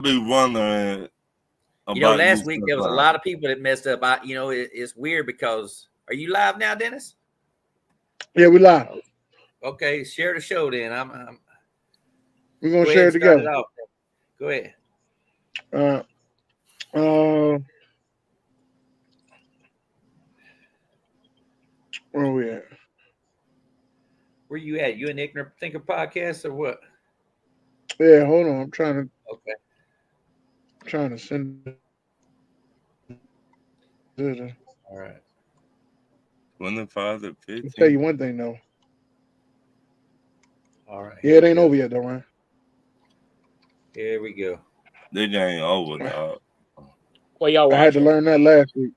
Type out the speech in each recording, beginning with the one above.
be wondering about you Last week there was a sometimes. lot of people that messed up. It's weird because are you live now, Dennis? Yeah, we live. Okay, share the show then. We're gonna Go ahead share and it start together. it off. Go ahead. Where we at? Where you at? You an Ignorant Thinker podcast or what? Yeah, hold on. I'm trying Okay. to send it. All right. 25 to I'll tell you 15. one thing though. All right. Yeah, Here it we ain't go. over yet though, man. Here we go. They ain't over, dog. Well, y'all I had to watching? learn that last week.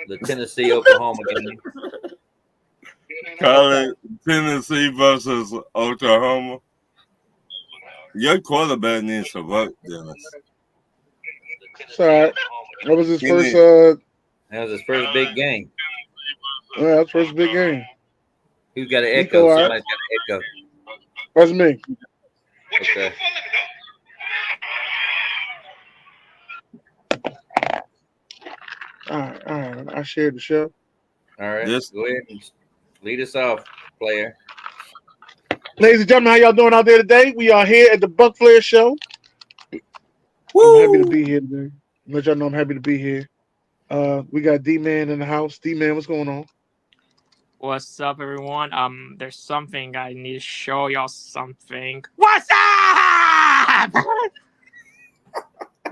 The Tennessee Oklahoma game. College, Tennessee versus Oklahoma. Your quarterback needs to work, Dennis. It's all right. That was his He first. need, That was his first big game. Yeah, that's first big game. Who's got an Nico, echo? all right. Somebody's got an echo. That's me. Okay. All right. I shared the show. All right. this Go ahead and lead us off, player. Ladies and gentlemen, how y'all doing out there today? We are here at the Buck Flair Show. Woo! I'm happy to be here today. Let y'all know I'm happy to be here. We got D-Man in the house. D-Man, what's going on? What's up, everyone? There's something I need to show y'all something. What's up?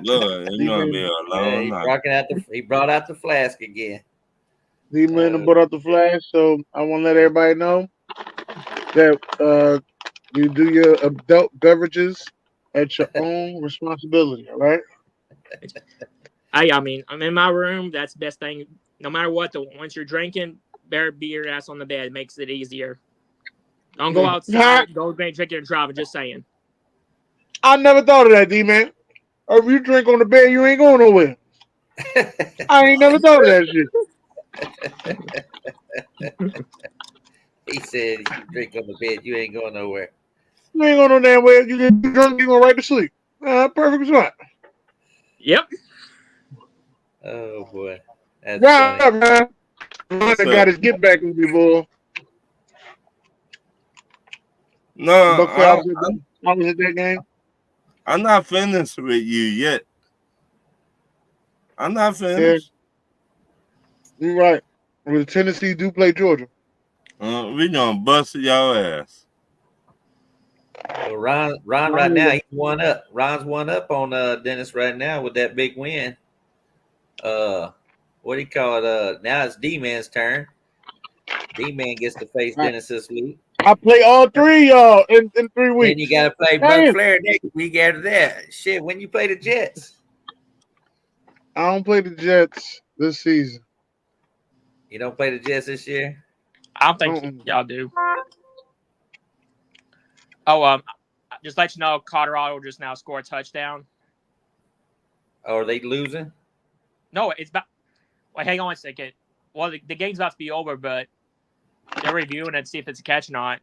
look, it's gonna be a long night. He brought out the flask again. D-Man brought out the flash, so I want to let everybody know that you do your adult beverages at your own responsibility, all right? I mean, I'm in my room. That's the best thing. No matter what, once you're drinking, better be your ass on the bed. It makes it easier. Don't go outside. Go drink and drive. Just saying. I never thought of that, D-Man. If you drink on the bed, you ain't going nowhere. I ain't never thought of that shit. He said, "If you drink on the bed, you ain't going nowhere." You ain't going no damn way. You get drunk, you going right to sleep. Perfect spot. Yep. Oh boy, that's Right, funny. man. What's I got up? his get back with me, boy. No, Buck Flair, I was at that game. I'm not finished with you yet. I'm not Yeah, finished. you're right. With Tennessee do play Georgia. We gonna bust your ass. Well, Ron right now he's one up. Ron's one up on Dennis right now with that big win. What do you call it? Now it's D-Man's turn. D-Man gets to face Dennis this week. I play all three, y'all, in 3 weeks. Then you got to play Buck Flair next week after that. Shit, when you play the Jets? I don't play the Jets this season. You don't play the Jets this year? I don't think y'all do. Oh, just let you know, Colorado just now scored a touchdown. Oh, are they losing? No, it's about. Wait, hang on a second. Well, the game's about to be over, but they're reviewing it to see if it's a catch or not.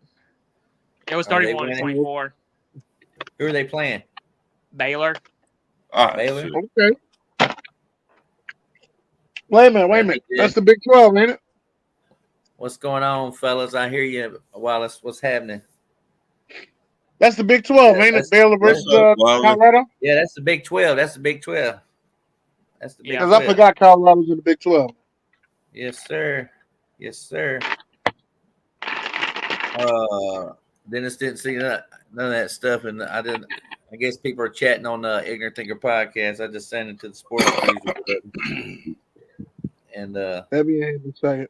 It was 31-24. Who are they playing? Baylor. Baylor? Okay. Wait a minute. That's the Big 12, ain't it? What's going on, fellas? I hear you, Wallace. What's happening? That's the Big 12, ain't it? Baylor versus Colorado? Yeah, that's the Big 12. That's the Big 12. That's the Big 12. Because I forgot Colorado's in the Big 12. Yes, sir. Yes, sir. Dennis didn't see none of that stuff, and I didn't. I guess people are chatting on the Ignorant Thinker podcast. I just sent it to the sports news. And that'd be in a second.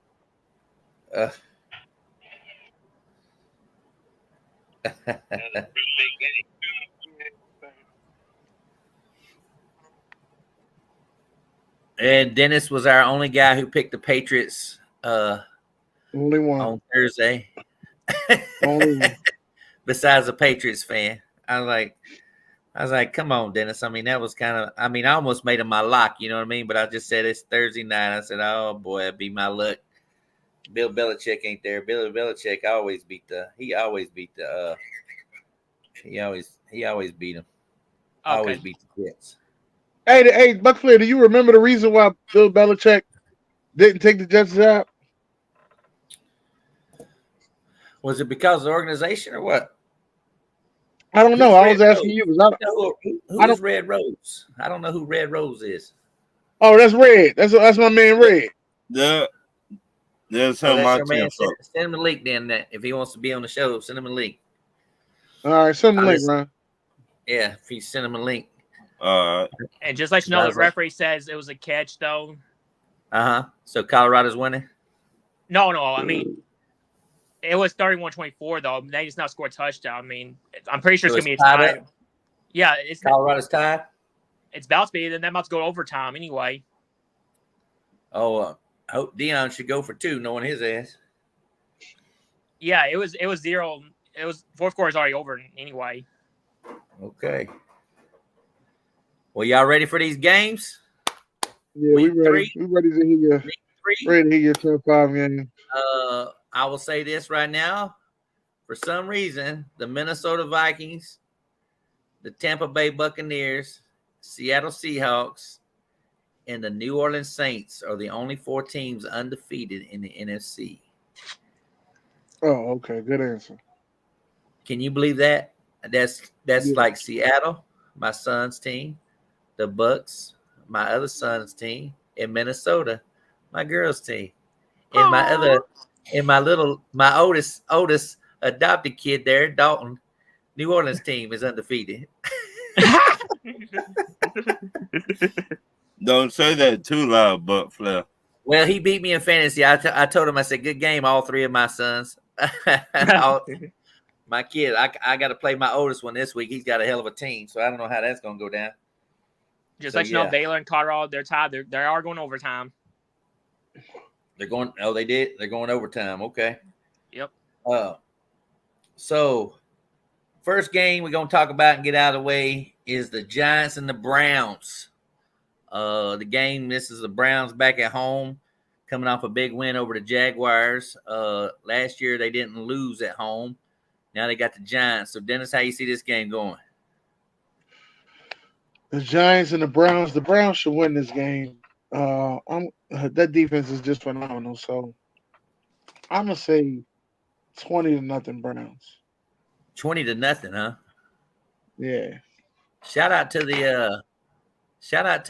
And Dennis was our only guy who picked the Patriots. Only one on Thursday. Only one. Besides a Patriots fan, I was like, come on, Dennis. I mean, that was kind of. I mean, I almost made him my lock. You know what I mean? But I just said it's Thursday night. I said, oh boy, it'd be my luck. Bill Belichick ain't there. Bill Belichick He always beat him. I always Okay. beat the Jets. Hey, Buck Flair, do you remember the reason why Bill Belichick didn't take the Jets job? Was it because of the organization or what? I don't know. Who's I Red was asking Rose? you because Who I is don't. Red Rose? I don't know who Red Rose is. Oh, that's Red. That's my man Red. There's Oh, him that's your watching man. for. Send him a link then. If he wants to be on the show, send him a link. All right, send me a I'll link, listen. Ron. Yeah, if you send him a link. And just let you know, the referee says it was a catch, though. So Colorado's winning? No. I mean, it was 31-24, though. They just not scored a touchdown. I mean, I'm pretty sure So it's going to be a it's tied tie. up? Yeah, Colorado's tied? it's about to be. Then they're about to go to overtime anyway. Oh, I hope Dion should go for 2, knowing his ass. Yeah, it was 0. It was fourth quarter's already over anyway. Okay. Well, y'all ready for these games? Yeah, we Week ready. 3? We ready to hear your Week 3? ready to hear your top 5 game. I will say this right now. For some reason, the Minnesota Vikings, the Tampa Bay Buccaneers, Seattle Seahawks, and the New Orleans Saints are the only 4 teams undefeated in the NFC. Oh, okay. Good answer. Can you believe that? That's Yeah. like Seattle, my son's team, the Bucks, my other son's team, and Minnesota, my girl's team. And my oldest adopted kid there, Dalton, New Orleans team is undefeated. Don't say that too loud, Buck Flair. Well, he beat me in fantasy. I told him, I said, good game, all 3 of my sons. My kid, I got to play my oldest one this week. He's got a hell of a team, so I don't know how that's going to go down. Just let you know, Baylor and Colorado, they're tied. They are going overtime. They're going. Oh, they did. They're going overtime. Okay. Yep. So first game we're gonna talk about and get out of the way is the Giants and the Browns. The game. This is the Browns back at home, coming off a big win over the Jaguars. Last year they didn't lose at home. Now they got the Giants. So Dennis, how you see this game going? The Giants and the Browns. The Browns should win this game. That defense is just phenomenal. So I'm gonna say 20-0 Browns. 20-0, huh? Yeah. Shout out to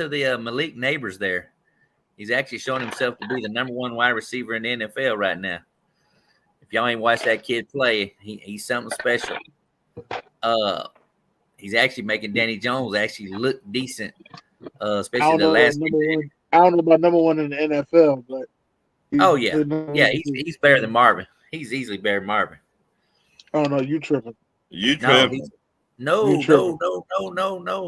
the Malik Neighbors there. He's actually showing himself to be the number 1 wide receiver in the NFL right now. If y'all ain't watched that kid play, he's something special. He's actually making Danny Jones actually look decent, especially the last game. I don't know about number 1 in the NFL, but he's better than Marvin. He's easily better than Marvin. Oh no, you tripping? You tripping? No.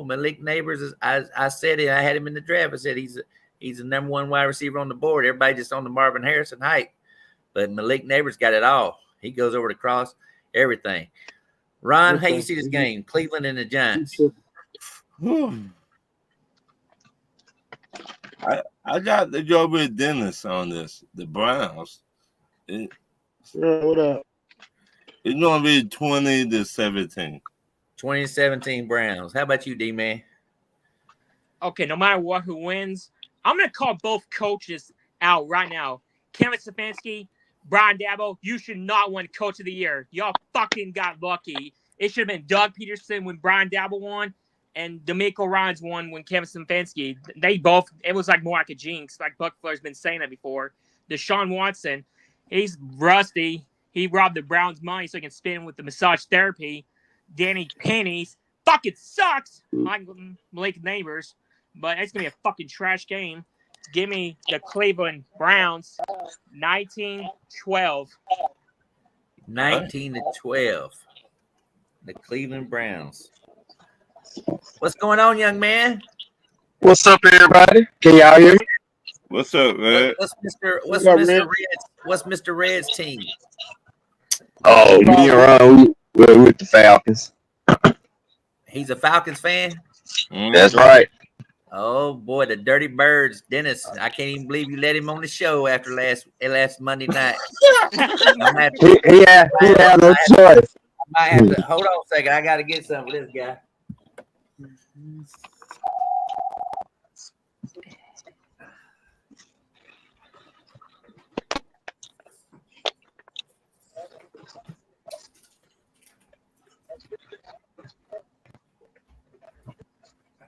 Malik Neighbors is. I said it. I had him in the draft. I said he's the number 1 wide receiver on the board. Everybody just on the Marvin Harrison hype, but Malik Neighbors got it all. He goes over the cross, everything. Ron, how you see this game? Cleveland and the Giants. I got to go with Dennis on this. The Browns. What up? It's gonna be 20-17. 2017 Browns. How about you, D-Man? Okay, no matter what, who wins, I'm going to call both coaches out right now. Kevin Stefanski, Brian Dabo, you should not win Coach of the Year. Y'all fucking got lucky. It should have been Doug Peterson when Brian Dabo won, and D'Amico Ryans won when Kevin Stefanski. They both, it was like more like a jinx, like Buck Flair's been saying that before. Deshaun Watson, he's rusty. He robbed the Browns' money so he can spin with the massage therapy. Danny Pennies fucking sucks. Like Malik Neighbors, but it's gonna be a fucking trash game. Give me the Cleveland Browns, 19-12. 19-12. The Cleveland Browns. What's going on, young man? What's up, everybody? Can y'all hear me? What's up, man? What's Mr. Red's team? Oh, me and Ron, we're with the Falcons. He's a Falcons fan? That's right. Oh, boy, the Dirty Birds. Dennis, I can't even believe you let him on the show after last Monday night. He had no choice. I might have to, hold on a second. I got to get something for this guy. I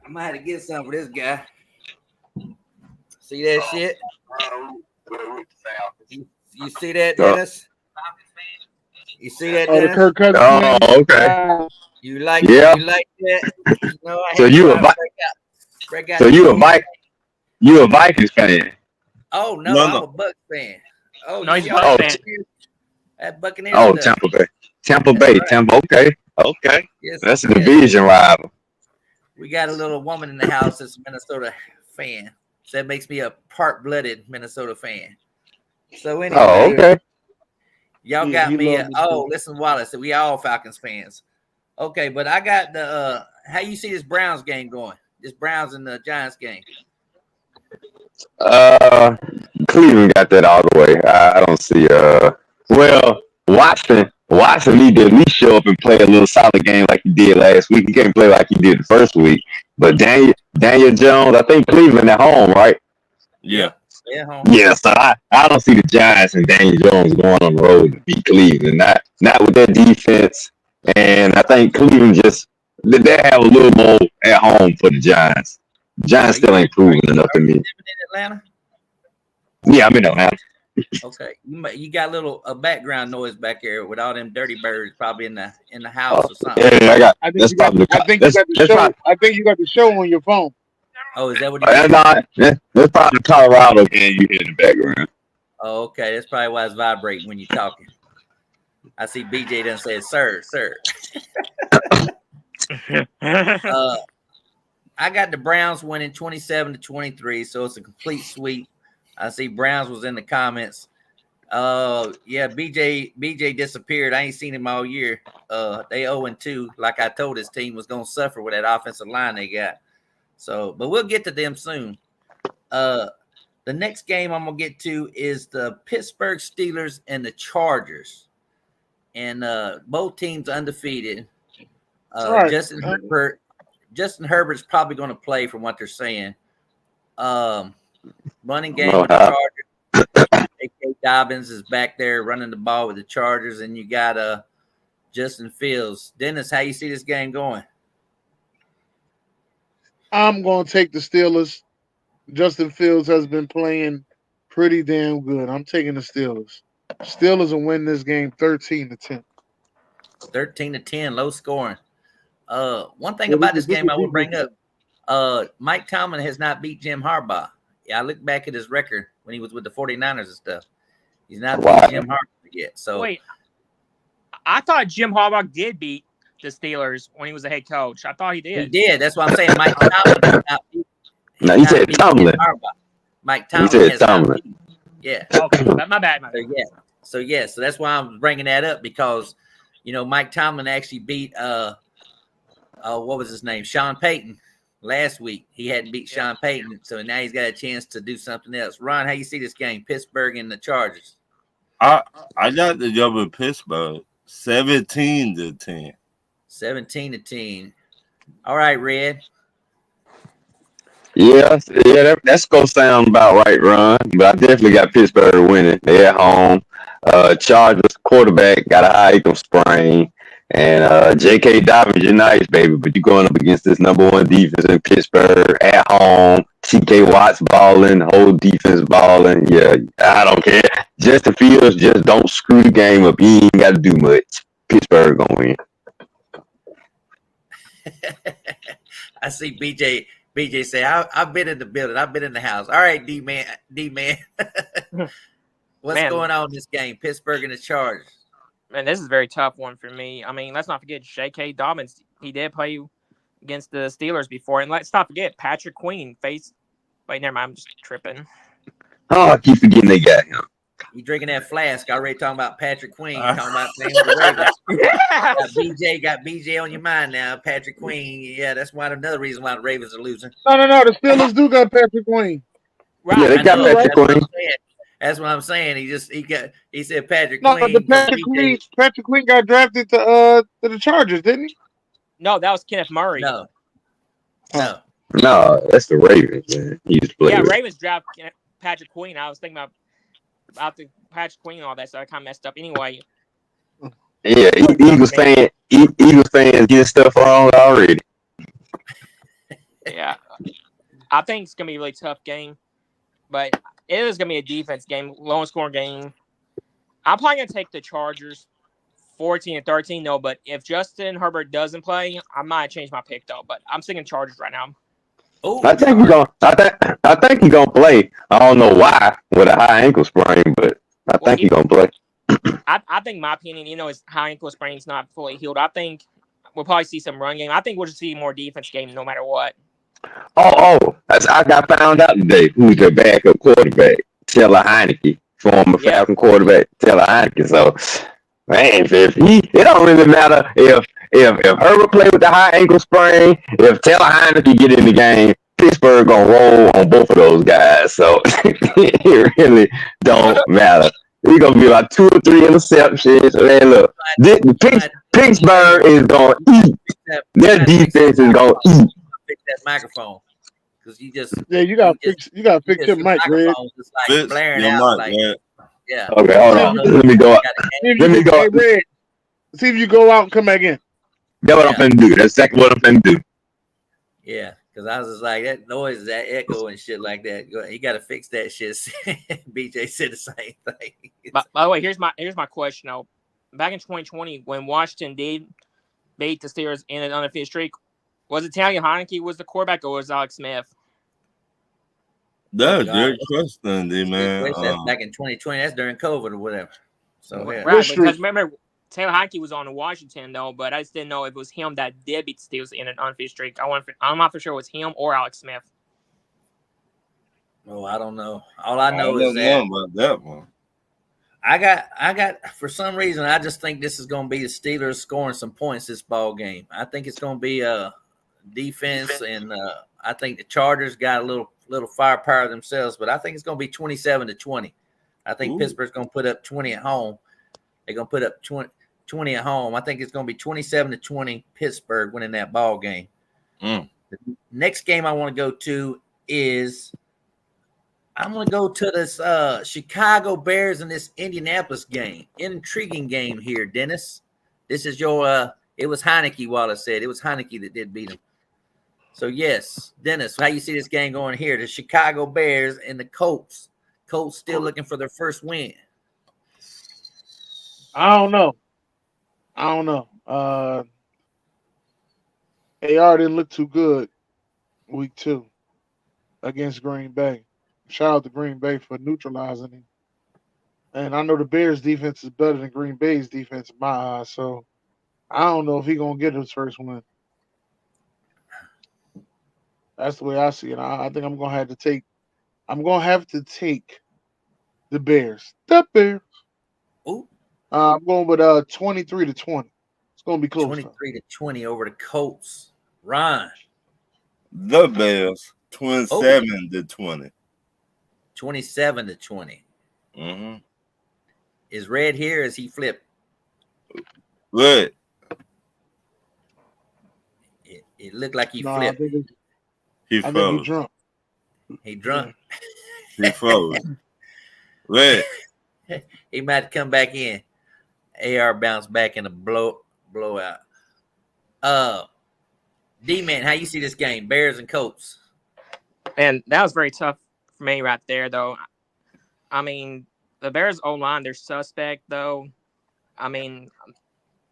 might have to get some for this guy. See that shit? You see that, Dennis? You see that, Oh, the Dennis? Kirk Cousins. Oh, okay. You like Yeah. You like that? You know, I So had to you try a to break out So the you a old- You a Vikings fan? Oh no, No, I'm no. a Bucks fan. Oh, No, you he's see a all Bucks that fan. that Buccaneers Oh, stuff. Tampa Bay. Tampa That's Bay. right. Tampa. Okay. Yes, That's a yes. division rival. We got a little woman in the house that's a Minnesota fan. So that makes me a part-blooded Minnesota fan. So anyway, Oh, okay. y'all Yeah, got he me. loved it too. Listen, Wallace, we all Falcons fans. Okay, but I got the how you see this Browns game going? This Browns and the Giants game. Cleveland got that all the way. I don't see. Well, Watson need to at least show up and play a little solid game like he did last week. He can't play like he did the first week. But Daniel Jones, I think Cleveland at home, right? Yeah. Yeah, home. Yeah, so I don't see the Giants and Daniel Jones going on the road to beat Cleveland. Not with their defense. And I think Cleveland they have a little more at home for the Giants. Giants still ain't proven enough to me. In Atlanta? Yeah, I'm in Atlanta. Okay, you got a background noise back here with all them dirty birds probably in the house or something. Yeah, I got. I think That's you got. probably. I think you got the show. I think you got the show on your phone. Oh, is that what it is? That's probably Colorado game you hear in the background. Oh, okay, that's probably why it's vibrating when you're talking. I see BJ done said, "Sir." I got the Browns winning 27-23, so it's a complete sweep. I see Browns was in the comments. Yeah, BJ disappeared. I ain't seen him all year. They 0-2, like I told his team was gonna suffer with that offensive line they got. So, but we'll get to them soon. The next game I'm gonna get to is the Pittsburgh Steelers and the Chargers, and both teams undefeated. Right. Justin Herbert's probably going to play from what they're saying. Running game with the Chargers. A.K. Dobbins is back there running the ball with the Chargers, and you got Justin Fields. Dennis, how you see this game going? I'm going to take the Steelers. Justin Fields has been playing pretty damn good. I'm taking the Steelers. Steelers will win this game 13-10. 13-10, low scoring. One thing about this game I will bring up, Mike Tomlin has not beat Jim Harbaugh. Yeah, I look back at his record when he was with the 49ers and stuff. He's not beat Jim Harbaugh yet. So wait, I thought Jim Harbaugh did beat the Steelers when he was a head coach. I thought he did. He did. That's what I'm saying. Mike Tomlin has not beat. No, you said Tomlin. Mike Tomlin has not beat. Yeah. Okay, my bad. So that's why I'm bringing that up, because Mike Tomlin actually beat what was his name, Sean Payton last week. He hadn't beat Sean Payton, so now he's got a chance to do something else. Ron, how you see this game, Pittsburgh and the Chargers? I got the job with Pittsburgh 17-10. 17-10. All right, Red. Yeah, that's gonna sound about right, Ron. But I definitely got Pittsburgh winning. They at home. Chargers quarterback got a high ankle sprain, and J.K. Dobbins, you're nice, baby, but you're going up against this number one defense in Pittsburgh at home. T.K. Watts balling, whole defense balling. Yeah, I don't care. Justin Fields, just don't screw the game up. You ain't got to do much. Pittsburgh gonna win. I see BJ say, I've been in the building. I've been in the house. All right, D-man. What's going on in this game? Pittsburgh and the Chargers. Man, this is a very tough one for me. I mean, let's not forget J.K. Dobbins. He did play against the Steelers before. And let's not forget Patrick Queen faced. Wait, never mind. I'm just tripping. Oh, I keep forgetting they got him. You drinking that flask? Already talking about Patrick Queen. Talking about playing with the Ravens. Got BJ on your mind now. Patrick Queen. Yeah, that's another reason why the Ravens are losing. No. The Steelers do got Patrick Queen. Right. Yeah, they got Patrick Queen. That's what I'm saying. He said Patrick No, Queen. the Patrick Queen got drafted to the Chargers, didn't he? No, that was Kenneth Murray. No. No. No, that's the Ravens, man. He used to play Yeah, with. Ravens draft Patrick Queen. I was thinking about the Patrick Queen and all that, so I kind of messed up. Anyway, Yeah, Eagles fans get stuff wrong already. yeah, I think it's gonna be a really tough game, but it is gonna be a defense game, low scoring game. I'm probably gonna take the Chargers, 14-13 though. But if Justin Herbert doesn't play, I might change my pick though. But I'm sticking Chargers right now. Oh, I think he's gonna. I think he's gonna play. I don't know why with a high ankle sprain, but I Well, think he's gonna play. I think my opinion, his high ankle sprain's not fully healed. I think we'll probably see some run game. I think we'll just see more defense game no matter what. I got found out today who's their backup quarterback. Taylor Heineke, former Falcon quarterback. Taylor Heineke. So, man, it don't really matter if Herbert play with the high ankle sprain. If Taylor Heineke get in the game, Pittsburgh gonna roll on both of those guys. So it really don't matter. It's gonna be like 2 or 3 interceptions. Man, look, Pittsburgh is gonna eat. Their defense is gonna eat. Fix that microphone because you you gotta fix your mic, Greg. just like blaring out like yeah. Okay, hold on. Let me go. Let me go. Hey, Greg, see if you go out and come back in. That's what I'm finna do. That's exactly what I'm finna do. Yeah, because I was just like that noise, that echo and shit like that. You got to fix that shit. BJ said the same thing. By the way, here's my question. Though, back in 2020, when Washington did beat the Steelers in an undefeated streak, was it Taylor Heineke was the quarterback or was Alex Smith? That's a great question, man. Back in 2020, that's during COVID or whatever. So yeah. Right, because remember Taylor Heineke was on Washington though, but I just didn't know if it was him that did beat the Steelers in an undefeated streak. I'm not for sure it was him or Alex Smith. Oh, I don't know. All I know is about that one. I got for some reason I just think this is going to be the Steelers scoring some points this ball game. I think it's going to be a defense, and I think the Chargers got a little firepower themselves, but I think it's going to be 27-20. I think Pittsburgh's going to put up 20 at home. They're going to put up 20 at home. I think it's going to be 27-20 Pittsburgh winning that ball game. The next game I want to go to is I'm going to go to this Chicago Bears and this Indianapolis game. Intriguing game here, Dennis. This is your it was Heineke, Wallace said. It was Heineke that did beat him. So, yes, Dennis, how you see this game going here? The Chicago Bears and the Colts. Colts still looking for their first win. I don't know. AR didn't look too good week 2 against Green Bay. Shout out to Green Bay for neutralizing him. And I know the Bears' defense is better than Green Bay's defense in my eyes, so I don't know if he's going to get his first win. That's the way I see it. I think I'm going to have to take the Bears. The Bears. Ooh. I'm going with 23-20. It's going to be close. 23-20 over the Colts. Ron. The Bears, 27-20. 27-20. Mm-hmm. Is Red here? Is he flipped? What? It looked like he flipped. He froze. He drunk. He drunk. He froze. Red. He might come back in. AR bounced back in a blowout. D-Man, how you see this game? Bears and Colts. And that was very tough for me right there, though. I mean, the Bears O-line, they're suspect, though. I mean,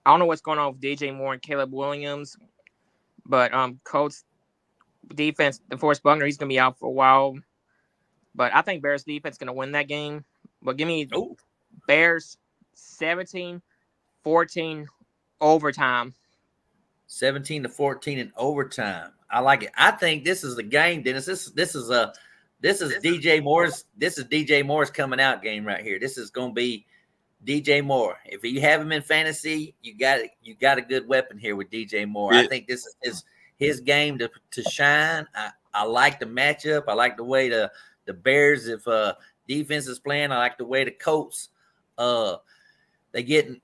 I don't know what's going on with DJ Moore and Caleb Williams, but Colts defense, DeForest Buckner, he's going to be out for a while. But I think Bears defense is going to win that game. But give me Bears 17-14 overtime. 17-14 in overtime. I like it. I think this is the game, Dennis. This is DJ Moore's. This is DJ Moore's coming out game right here. This is going to be DJ Moore. If you have him in fantasy, you got a good weapon here with DJ Moore. I think this is his game to shine. I like the matchup. I like the way the Bears, if defense is playing, I like the way the Colts they getting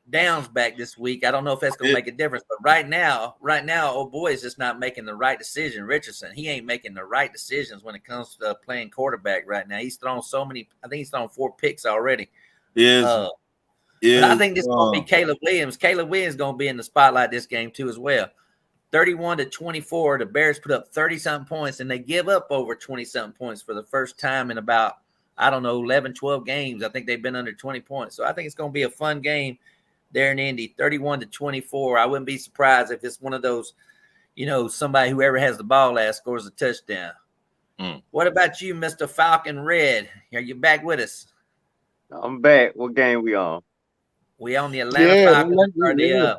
Downs back this week. I don't know if that's going to make a difference, but right now, old boy is just not making the right decision. Richardson, he ain't making the right decisions when it comes to playing quarterback right now. He's thrown so many. I think he's thrown 4 picks already. But I think this is going to be Caleb Williams. Caleb Williams is going to be in the spotlight this game too as well. 31-24, the Bears put up 30-something points, and they give up over 20-something points for the first time in about, 11, 12 games. I think they've been under 20 points. So I think it's going to be a fun game there in Indy, 31-24. I wouldn't be surprised if it's one of those, somebody, whoever has the ball last, scores a touchdown. What about you, Mr. Falcon Red? Are you back with us? I'm back. What game we on? We on the Atlanta Falcons,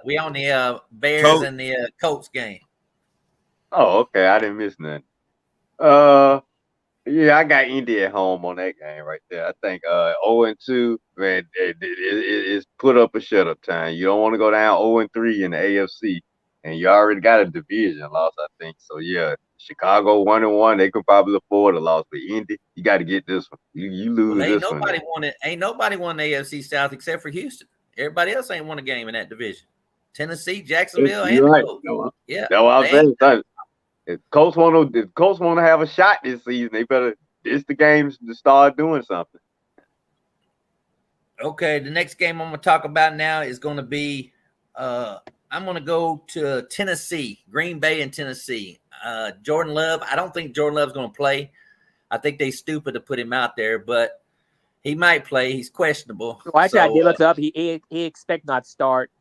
we on the Bears and the Colts game. Oh, okay. I didn't miss nothing. Yeah, I got Indy at home on that game right there. I think 0-2, man, it's put up a shut-up time. You don't want to go down 0-3 in the AFC, and you already got a division loss, I think. So, yeah, Chicago 1-1, they could probably afford a loss. But Indy, you got to get this one. You lose this one. Ain't nobody won the AFC South except for Houston. Everybody else ain't won a game in that division. Tennessee, Jacksonville, and right. Yeah, that's what I'm saying. If Colts want to have a shot this season, they better. It's the games to start doing something. Okay, the next game I'm going to talk about now is going to be. I'm going to go to Tennessee, Green Bay, and Tennessee. Jordan Love. I don't think Jordan Love's going to play. I think they stupid to put him out there, but he might play. He's questionable. Well, actually, I did look up. He expect not to start.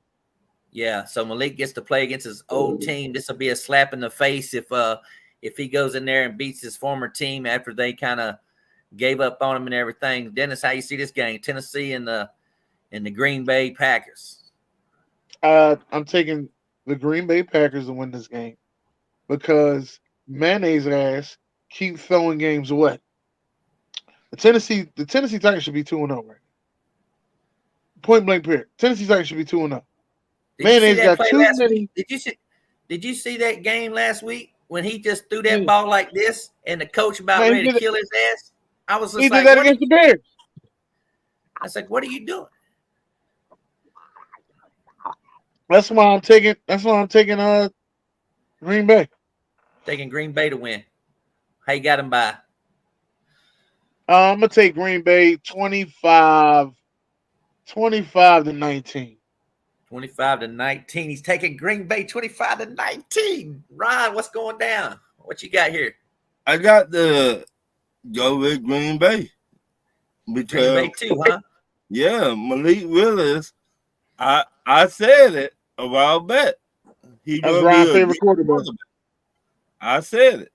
Yeah, so Malik gets to play against his old team. This will be a slap in the face if he goes in there and beats his former team after they kind of gave up on him and everything. Dennis, how you see this game? Tennessee and the Green Bay Packers. I'm taking the Green Bay Packers to win this game because mayonnaise ass keep throwing games away. The Tennessee Titans should be 2-0 right now. Point blank period. Tennessee Titans should be 2-0. Mayonnaise got too many. Did you see that game last week when he just threw that ball like this and the coach about ready to kill his ass? I was just he like, did that against the Bears. I was like, what are you doing? That's why I'm taking Green Bay. Taking Green Bay to win. How you got him by? I'm gonna take Green Bay 25-19. 25-19. He's taking Green Bay 25-19. Ron, what's going down? What you got here? I got to go with Green Bay. Because, Green Bay too, huh? Yeah, Malik Willis. I said it a while back. That's Ron's favorite quarterback. I said it.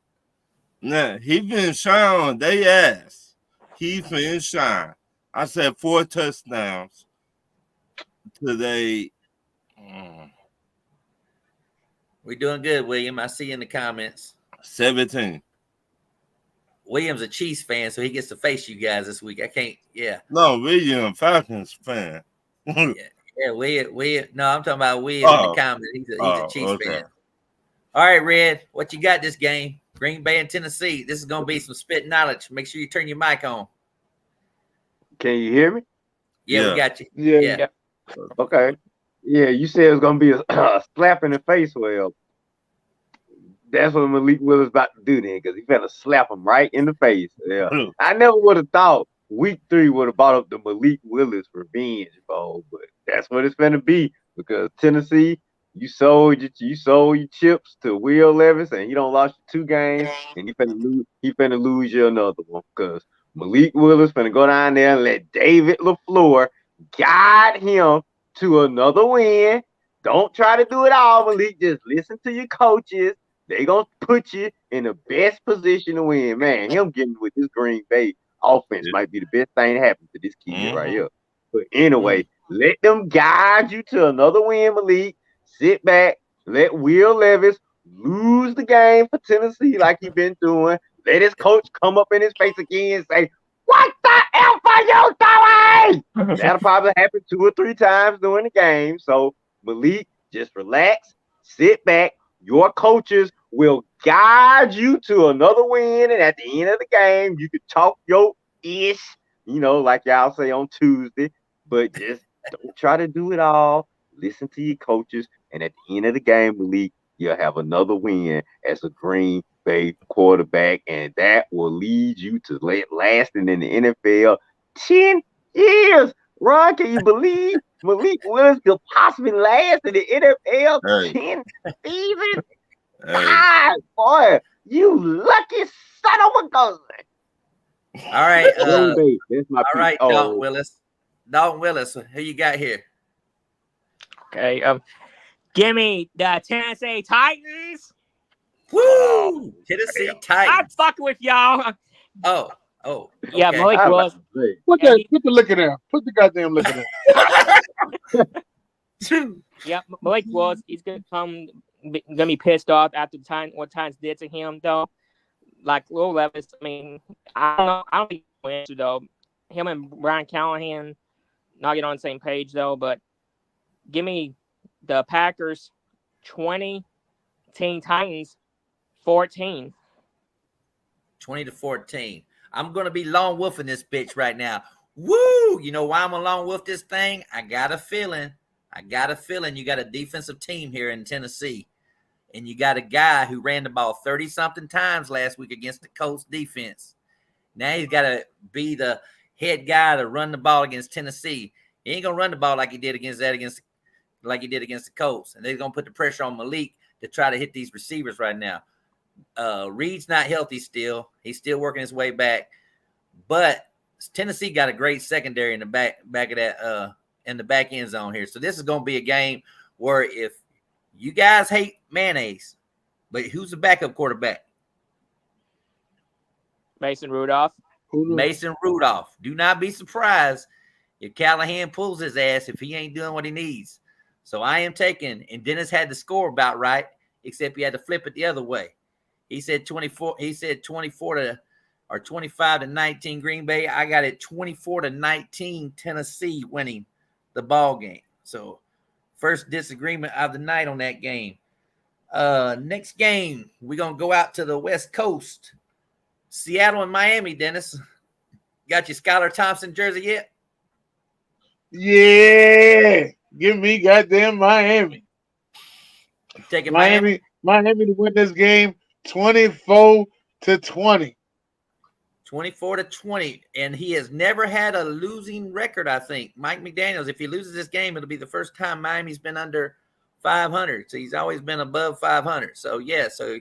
Now he been shine on they ass. He been shine. I said 4 touchdowns today. We're doing good, William. I see you in the comments. 17. William's a Chiefs fan, so he gets to face you guys this week. I can't. Yeah. No, William Falcons fan. William. No, I'm talking about William in the comments. He's a Chiefs fan. All right, Red. What you got this game? Green Bay and Tennessee. This is going to be some spit knowledge. Make sure you turn your mic on. Can you hear me? Yeah, we got you. Yeah. Okay. Yeah, you said it's going to be a slap in the face. Well, that's what Malik Willis about to do then, because he better slap him right in the face. Yeah. I never would have thought week 3 would have brought up the Malik Willis revenge bowl, but that's what it's going to be, because Tennessee, you sold your chips to Will Levis, and he don't lost you 2 games, and he finna lose you another one, because Malik Willis finna go down there and let David LaFleur guide him to another win. Don't try to do it all, Malik. Just listen to your coaches. They gonna put you in the best position to win. Man, him getting with this Green Bay offense might be the best thing to happen to this kid right here. But anyway, let them guide you to another win, Malik. Sit back. Let Will Levis lose the game for Tennessee like he been doing. Let his coach come up in his face again and say, "What the F are you doing?" That'll probably happen 2 or 3 times during the game. So, Malik, just relax. Sit back. Your coaches will guide you to another win. And at the end of the game, you can talk your ish, like y'all say on Tuesday. But just Don't try to do it all. Listen to your coaches, and at the end of the game, Malik, you'll have another win as a Green Bay quarterback, and that will lead you to lasting in the NFL 10 years. Ron, can you believe Malik Willis could possibly last in the NFL Hey, 10 seasons? hey, God, boy, you lucky son of a gun. All right. Green Bay, that's my All pick. right, Dalton Oh, Willis. Dalton Willis, who you got here? Okay. Give me the Tennessee Titans. Woo! Tennessee I'm Titans. fucking with y'all. Oh. Yeah, Okay. Malik I was Willis. about to say, Put Yeah, the liquor down. Put the goddamn liquor down. Yeah, Malik Willis. He's gonna be pissed off after what Titans did to him though. Like Will Levis. I mean, I don't know. I don't think he'll answer though. Him and Brian Callahan not get on the same page though. But give me the Packers 20, Teen Titans 14. 20-14. I'm gonna be lone wolfing this bitch right now. Woo! You know why I'm a lone wolf this thing? I got a feeling you got a defensive team here in Tennessee. And you got a guy who ran the ball 30-something times last week against the Colts defense. Now he's got to be the head guy to run the ball against Tennessee. He ain't gonna run the ball like he did against the Colts. And they're gonna put the pressure on Malik to try to hit these receivers right now. Reed's not healthy still. He's still working his way back. But Tennessee got a great secondary in the back of that in the back end zone here. So this is gonna be a game where if you guys hate mayonnaise, but who's the backup quarterback? Mason Rudolph. Mason Rudolph. Do not be surprised if Callahan pulls his ass if he ain't doing what he needs. So I am taking, and Dennis had the score about right, except he had to flip it the other way. He said 24. He said 25-19 Green Bay. I got it 24-19 Tennessee winning the ball game. So first disagreement of the night on that game. Next game, we're gonna go out to the West Coast. Seattle and Miami, Dennis. Got your Skylar Thompson jersey yet? Yeah. Give me goddamn Miami. You taking Miami? Miami to win this game 24-20. 24-20. And he has never had a losing record, I think. Mike McDaniels, if he loses this game, it'll be the first time Miami's been under 500. So he's always been above 500. So, yeah. So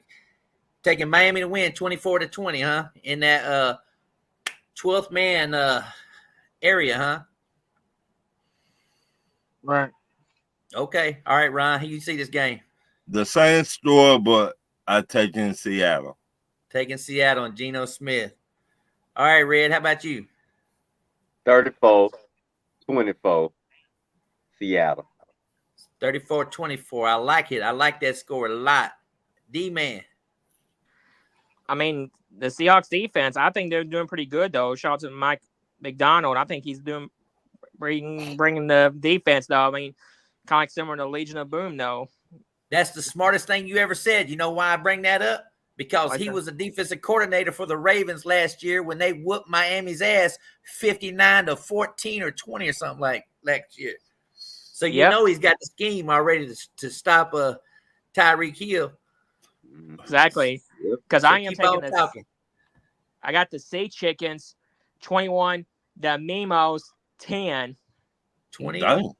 taking Miami to win 24-20, huh? In that 12th man area, huh? Right. Okay. All right, Ron. How you see this game? the same store, but I take in Seattle. Taking Seattle and Geno Smith. All right, Red. How about you? 34-24, Seattle. 34-24. I like it. I like that score a lot. D-Man. I mean, the Seahawks defense, I think they're doing pretty good, though. Shout out to Mike McDonald. I think he's bringing the defense, though. I mean, kind of like similar to Legion of Boom, though. That's the smartest thing you ever said. You know why I bring that up? Because he was a defensive coordinator for the Ravens last year when they whooped Miami's ass 59-14 or 20 or something like last year. So you know he's got the scheme already to stop Tyreek Hill. Exactly. Because I am taking this. Talking. I got the Sea Chickens 21, the Mimos 10. 20. Dang.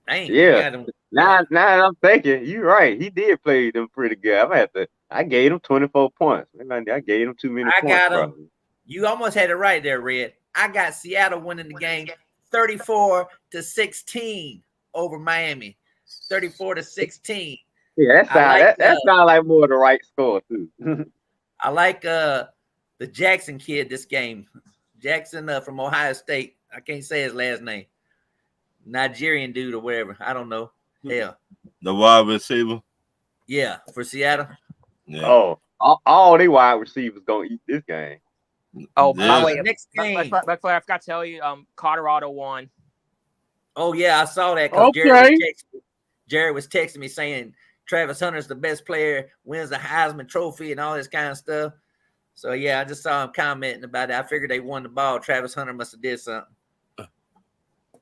Dang. Yeah. Now I'm thinking, you're right. He did play them pretty good. I gave him 24 points. I gave him too many points. Got him. Probably. You almost had it right there, Red. I got Seattle winning the game 34-16 over Miami. 34-16. Yeah, that sounds like more of the right score too. I like the Jackson kid this game. Jackson from Ohio State. I can't say his last name. Nigerian dude or whatever. I don't know. Hell. The wide receiver. Yeah, for Seattle. Yeah. Oh, all they wide receivers gonna eat this game. Oh, by the way, next game. Flair, I forgot to tell you, Colorado won. Oh yeah, I saw that. Okay. Jared was texting me saying Travis Hunter's the best player, wins the Heisman Trophy, and all this kind of stuff. So yeah, I just saw him commenting about it. I figured they won the ball. Travis Hunter must have did something.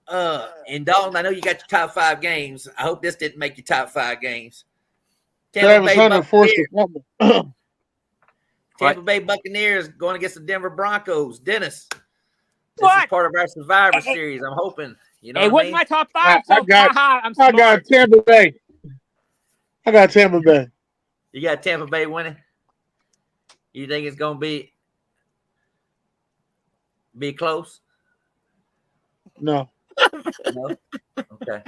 And Dalton, I know you got your top 5 games. I hope this didn't make your top 5 games. Travis Hunter forced the fumble. Tampa Bay Buccaneers going against the Denver Broncos. Dennis, this What? is part of our Survivor Series. I'm hoping. You know It what I wasn't mean? my top 5, so I got I'm smart. I got Tampa Bay. I got Tampa Bay. You got Tampa Bay winning? You think it's going to be close? No. No? Okay.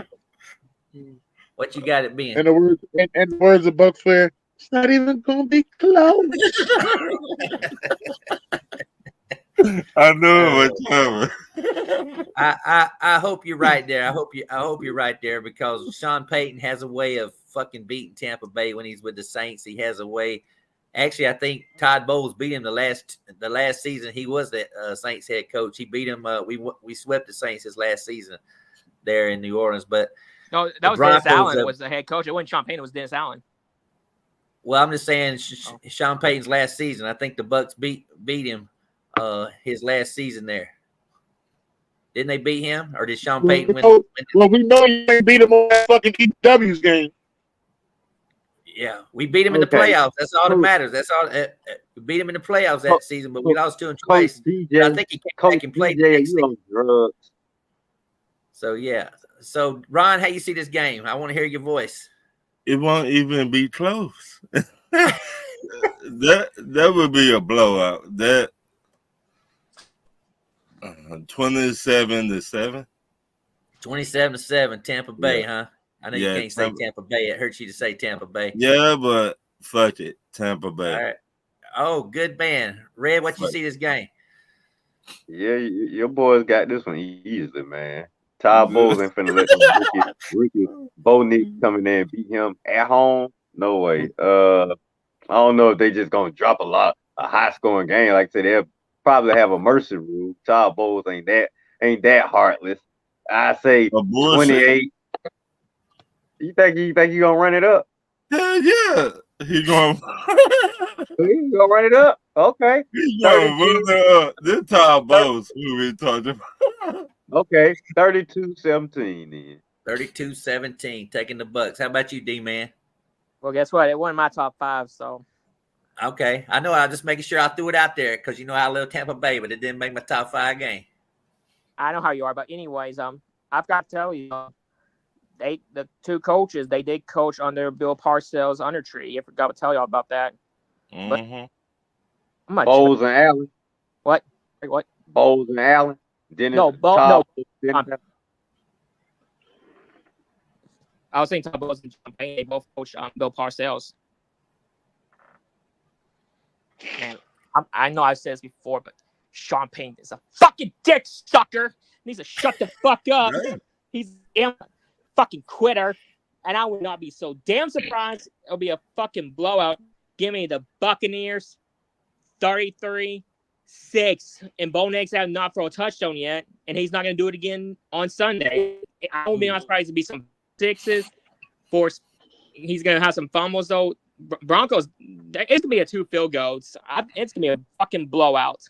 What you got it being? In the words of Buck Flair, it's not even gonna be close. I know it was coming. I hope you're right there. I hope you're right there because Sean Payton has a way of fucking beating Tampa Bay when he's with the Saints. He has a way. Actually, I think Todd Bowles beat him the last season. He was the Saints head coach. He beat him. We swept the Saints his last season there in New Orleans. But no, that was Dennis Allen was the head coach. It wasn't Sean Payton. It was Dennis Allen. Well, I'm just saying Sean Payton's last season. I think the Bucks beat him his last season there. Didn't they beat him, or did Sean Payton win? Well, we know you ain't beat him on that fucking EW's game. Yeah, we beat him in the playoffs. That's all that matters. That's all. We beat him in the playoffs that season, but we lost to him twice. I think he came back and played the next season. So yeah. So Ron, how you see this game? I want to hear your voice. It won't even be close. that would be a blowout. That 27-7. 27-7, Tampa Bay, huh? I know you can't say Tampa Bay. It hurts you to say Tampa Bay. Yeah, but fuck it, Tampa Bay. All right. Oh, good man. Red, what you see this game? Yeah, your boys got this one easily, man. Todd Bowles ain't finna let them rookie Bo Nix come in there and beat him at home. No way. I don't know if they just gonna drop a high scoring game. Like I said, they'll probably have a mercy rule. Todd Bowles ain't that heartless. I say 28. You think you gonna run it up? Hell yeah, he gonna run it up. Okay, he's gonna run it up. This Todd Bowles who we talking about. Okay, 32-17 then. 32-17, taking the Bucks. How about you, D-Man? Well, guess what? It wasn't my top 5, so. Okay, I know. I'm just making sure I threw it out there because you know I love Tampa Bay, but it didn't make my top 5 game. I know how you are, but anyways, I've got to tell you, the two coaches, they did coach under Bill Parcells under tree. I forgot to tell y'all about that. Mm-hmm. Bowles and Allen. What? Bowles and Allen. No. I was saying Todd Bowles and Sean Payton. They both coach Bill Parcells. Man, I know I've said this before, but Sean Payton is a fucking dick sucker. He needs to shut the fuck up. Right. He's a damn fucking quitter. And I would not be so damn surprised. It'll be a fucking blowout. Give me the Buccaneers 33-6. And Bo Nix have not thrown a touchdown yet. And he's not going to do it again on Sunday. I would be not surprised to be some 6s. He's going to have some fumbles, though. Broncos, it's going to be a 2 field goals. It's going to be a fucking blowout.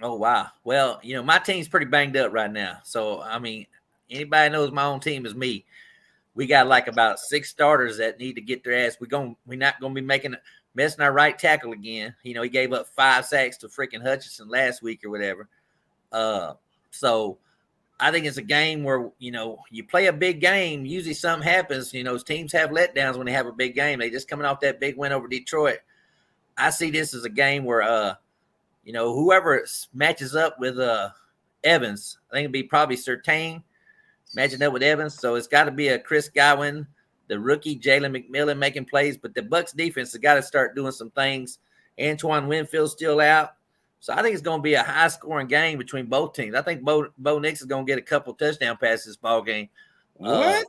Oh, wow. Well, you know, my team's pretty banged up right now. So, I mean, anybody knows my own team is me. We got like about 6 starters that need to get their ass. We're not going to be messing our right tackle again. You know, he gave up 5 sacks to freaking Hutchinson last week or whatever. So I think it's a game where, you know, you play a big game. Usually something happens. You know, teams have letdowns when they have a big game. They just coming off that big win over Detroit. I see this as a game where, you know, whoever matches up with Evans, I think it'd be probably Surtain matching up with Evans. So it's got to be a Chris Godwin, the rookie Jalen McMillan making plays. But the Bucs defense has got to start doing some things. Antoine Winfield's still out. So I think it's going to be a high-scoring game between both teams. I think Bo Nix is going to get a couple touchdown passes this ball game. What?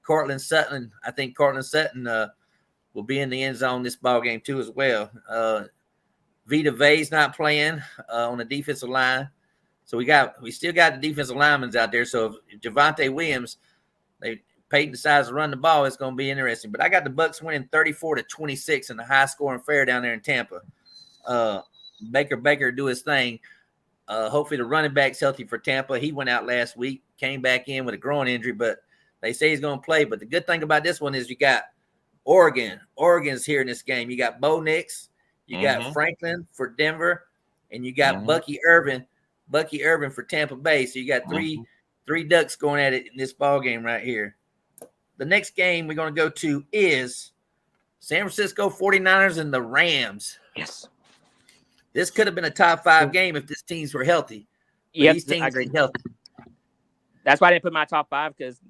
Cortland Sutton, I think Cortland Sutton will be in the end zone this ball game too as well. Vita Vey's not playing on the defensive line. So we still got the defensive linemen out there. So if Javonte Williams, Peyton decides to run the ball, it's going to be interesting. But I got the Bucs winning 34-26 in the high-scoring affair down there in Tampa. Baker do his thing. Hopefully the running back's healthy for Tampa. He went out last week, came back in with a groin injury, but they say he's going to play. But the good thing about this one is you got Oregon. Oregon's here in this game. You got Bo Nix, you got Franklin for Denver, and you got Bucky Irvin for Tampa Bay. So you got three Ducks going at it in this ball game right here. The next game we're going to go to is San Francisco 49ers and the Rams. Yes. This could have been a top 5 game if these teams were healthy. Yes, these teams I agree. ain't healthy. That's why I didn't put my top 5 because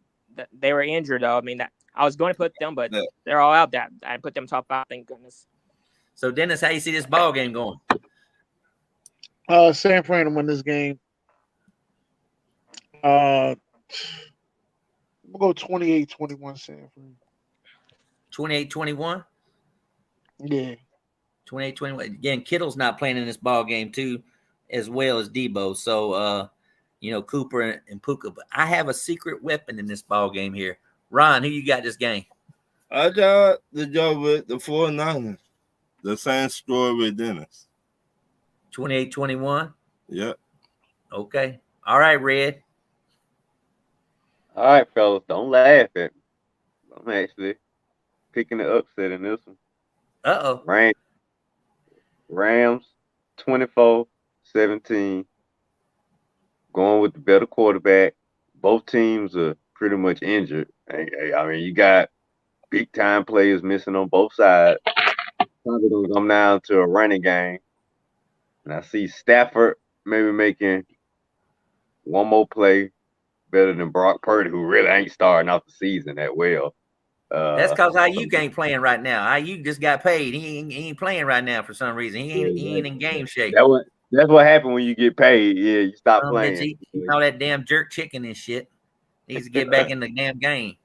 they were injured, though. I mean, I was going to put them, but they're all out there. I put them top 5, thank goodness. So, Dennis, how you see this ball game going? San Fran to win this game. We'll go 28-21 San Fran. 28-21? Yeah. 28-21. Again, Kittle's not playing in this ball game too, as well as Debo. So, Cooper and Puka. But I have a secret weapon in this ball game here. Ron, who you got this game? I got the job with the 49ers. The same score with Dennis. 28-21? Yep. Okay. All right, Red. All right, fellas, don't laugh at me. I'm actually picking the upset in this one. Uh-oh. Rams 24-17. Going with the better quarterback. Both teams are pretty much injured. I mean, you got big time players missing on both sides. Probably gonna come down to a running game. And I see Stafford maybe making one more play better than Brock Purdy, who really ain't starting off the season that well. That's because Ayuk ain't playing right now. Ayuk just got paid. He ain't playing right now for some reason. He ain't in game shape. That's what happened when you get paid. Yeah, you stop playing. All that damn jerk chicken and shit. Needs to get back in the damn game.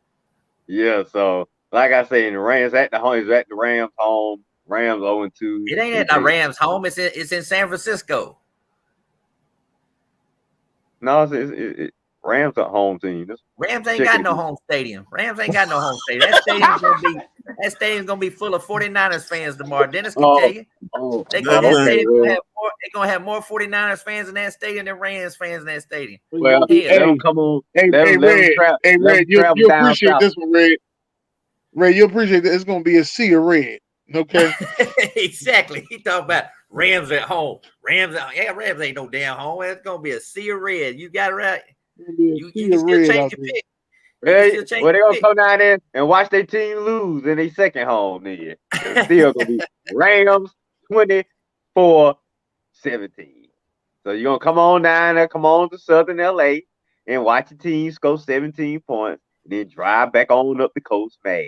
Yeah, so like I say, in the Rams at the Rams home. Rams 0-2. It ain't at the Rams home. It's in San Francisco. No, it's Rams at home team. Rams ain't got no home stadium. That stadium's gonna be full of 49ers fans tomorrow. Dennis can tell you. They're gonna have more 49ers fans in that stadium than Rams fans in that stadium. Well, let them come on. Red, you appreciate this one, Red. Red, you appreciate that. It's gonna be a sea of red. Okay. Exactly. He talking about Rams at home. Rams ain't no damn home. It's gonna be a sea of red. You got it right. You can still change your pick. They're gonna come down there and watch their team lose in their second home. Then it's still gonna be Rams 24-17. So you're gonna come on down there, come on to Southern LA, and watch your team score 17 points, and then drive back on up the coast mad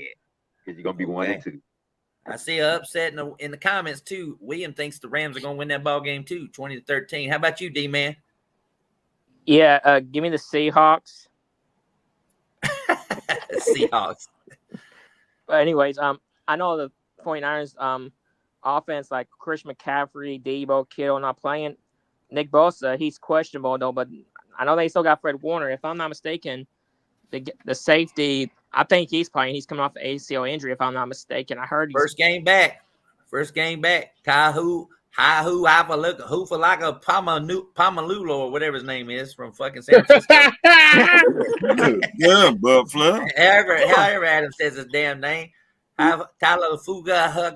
because you're gonna be 1-2. I see an upset in the comments too. William thinks the Rams are gonna win that ball game too, 20-13. How about you, D-Man? Yeah, give me the Seahawks. Seahawks. But anyways, I know the 49ers offense, like Chris McCaffrey, Debo, Kittle not playing. Nick Bosa, he's questionable though, but I know they still got Fred Warner. If I'm not mistaken, the safety, I think he's playing. He's coming off an ACL injury, if I'm not mistaken. I heard First game back. Hufalaka Pamalulo or whatever his name is from fucking San Francisco. Yeah, but Flair. However Adam says his damn name. Tyler Fuga.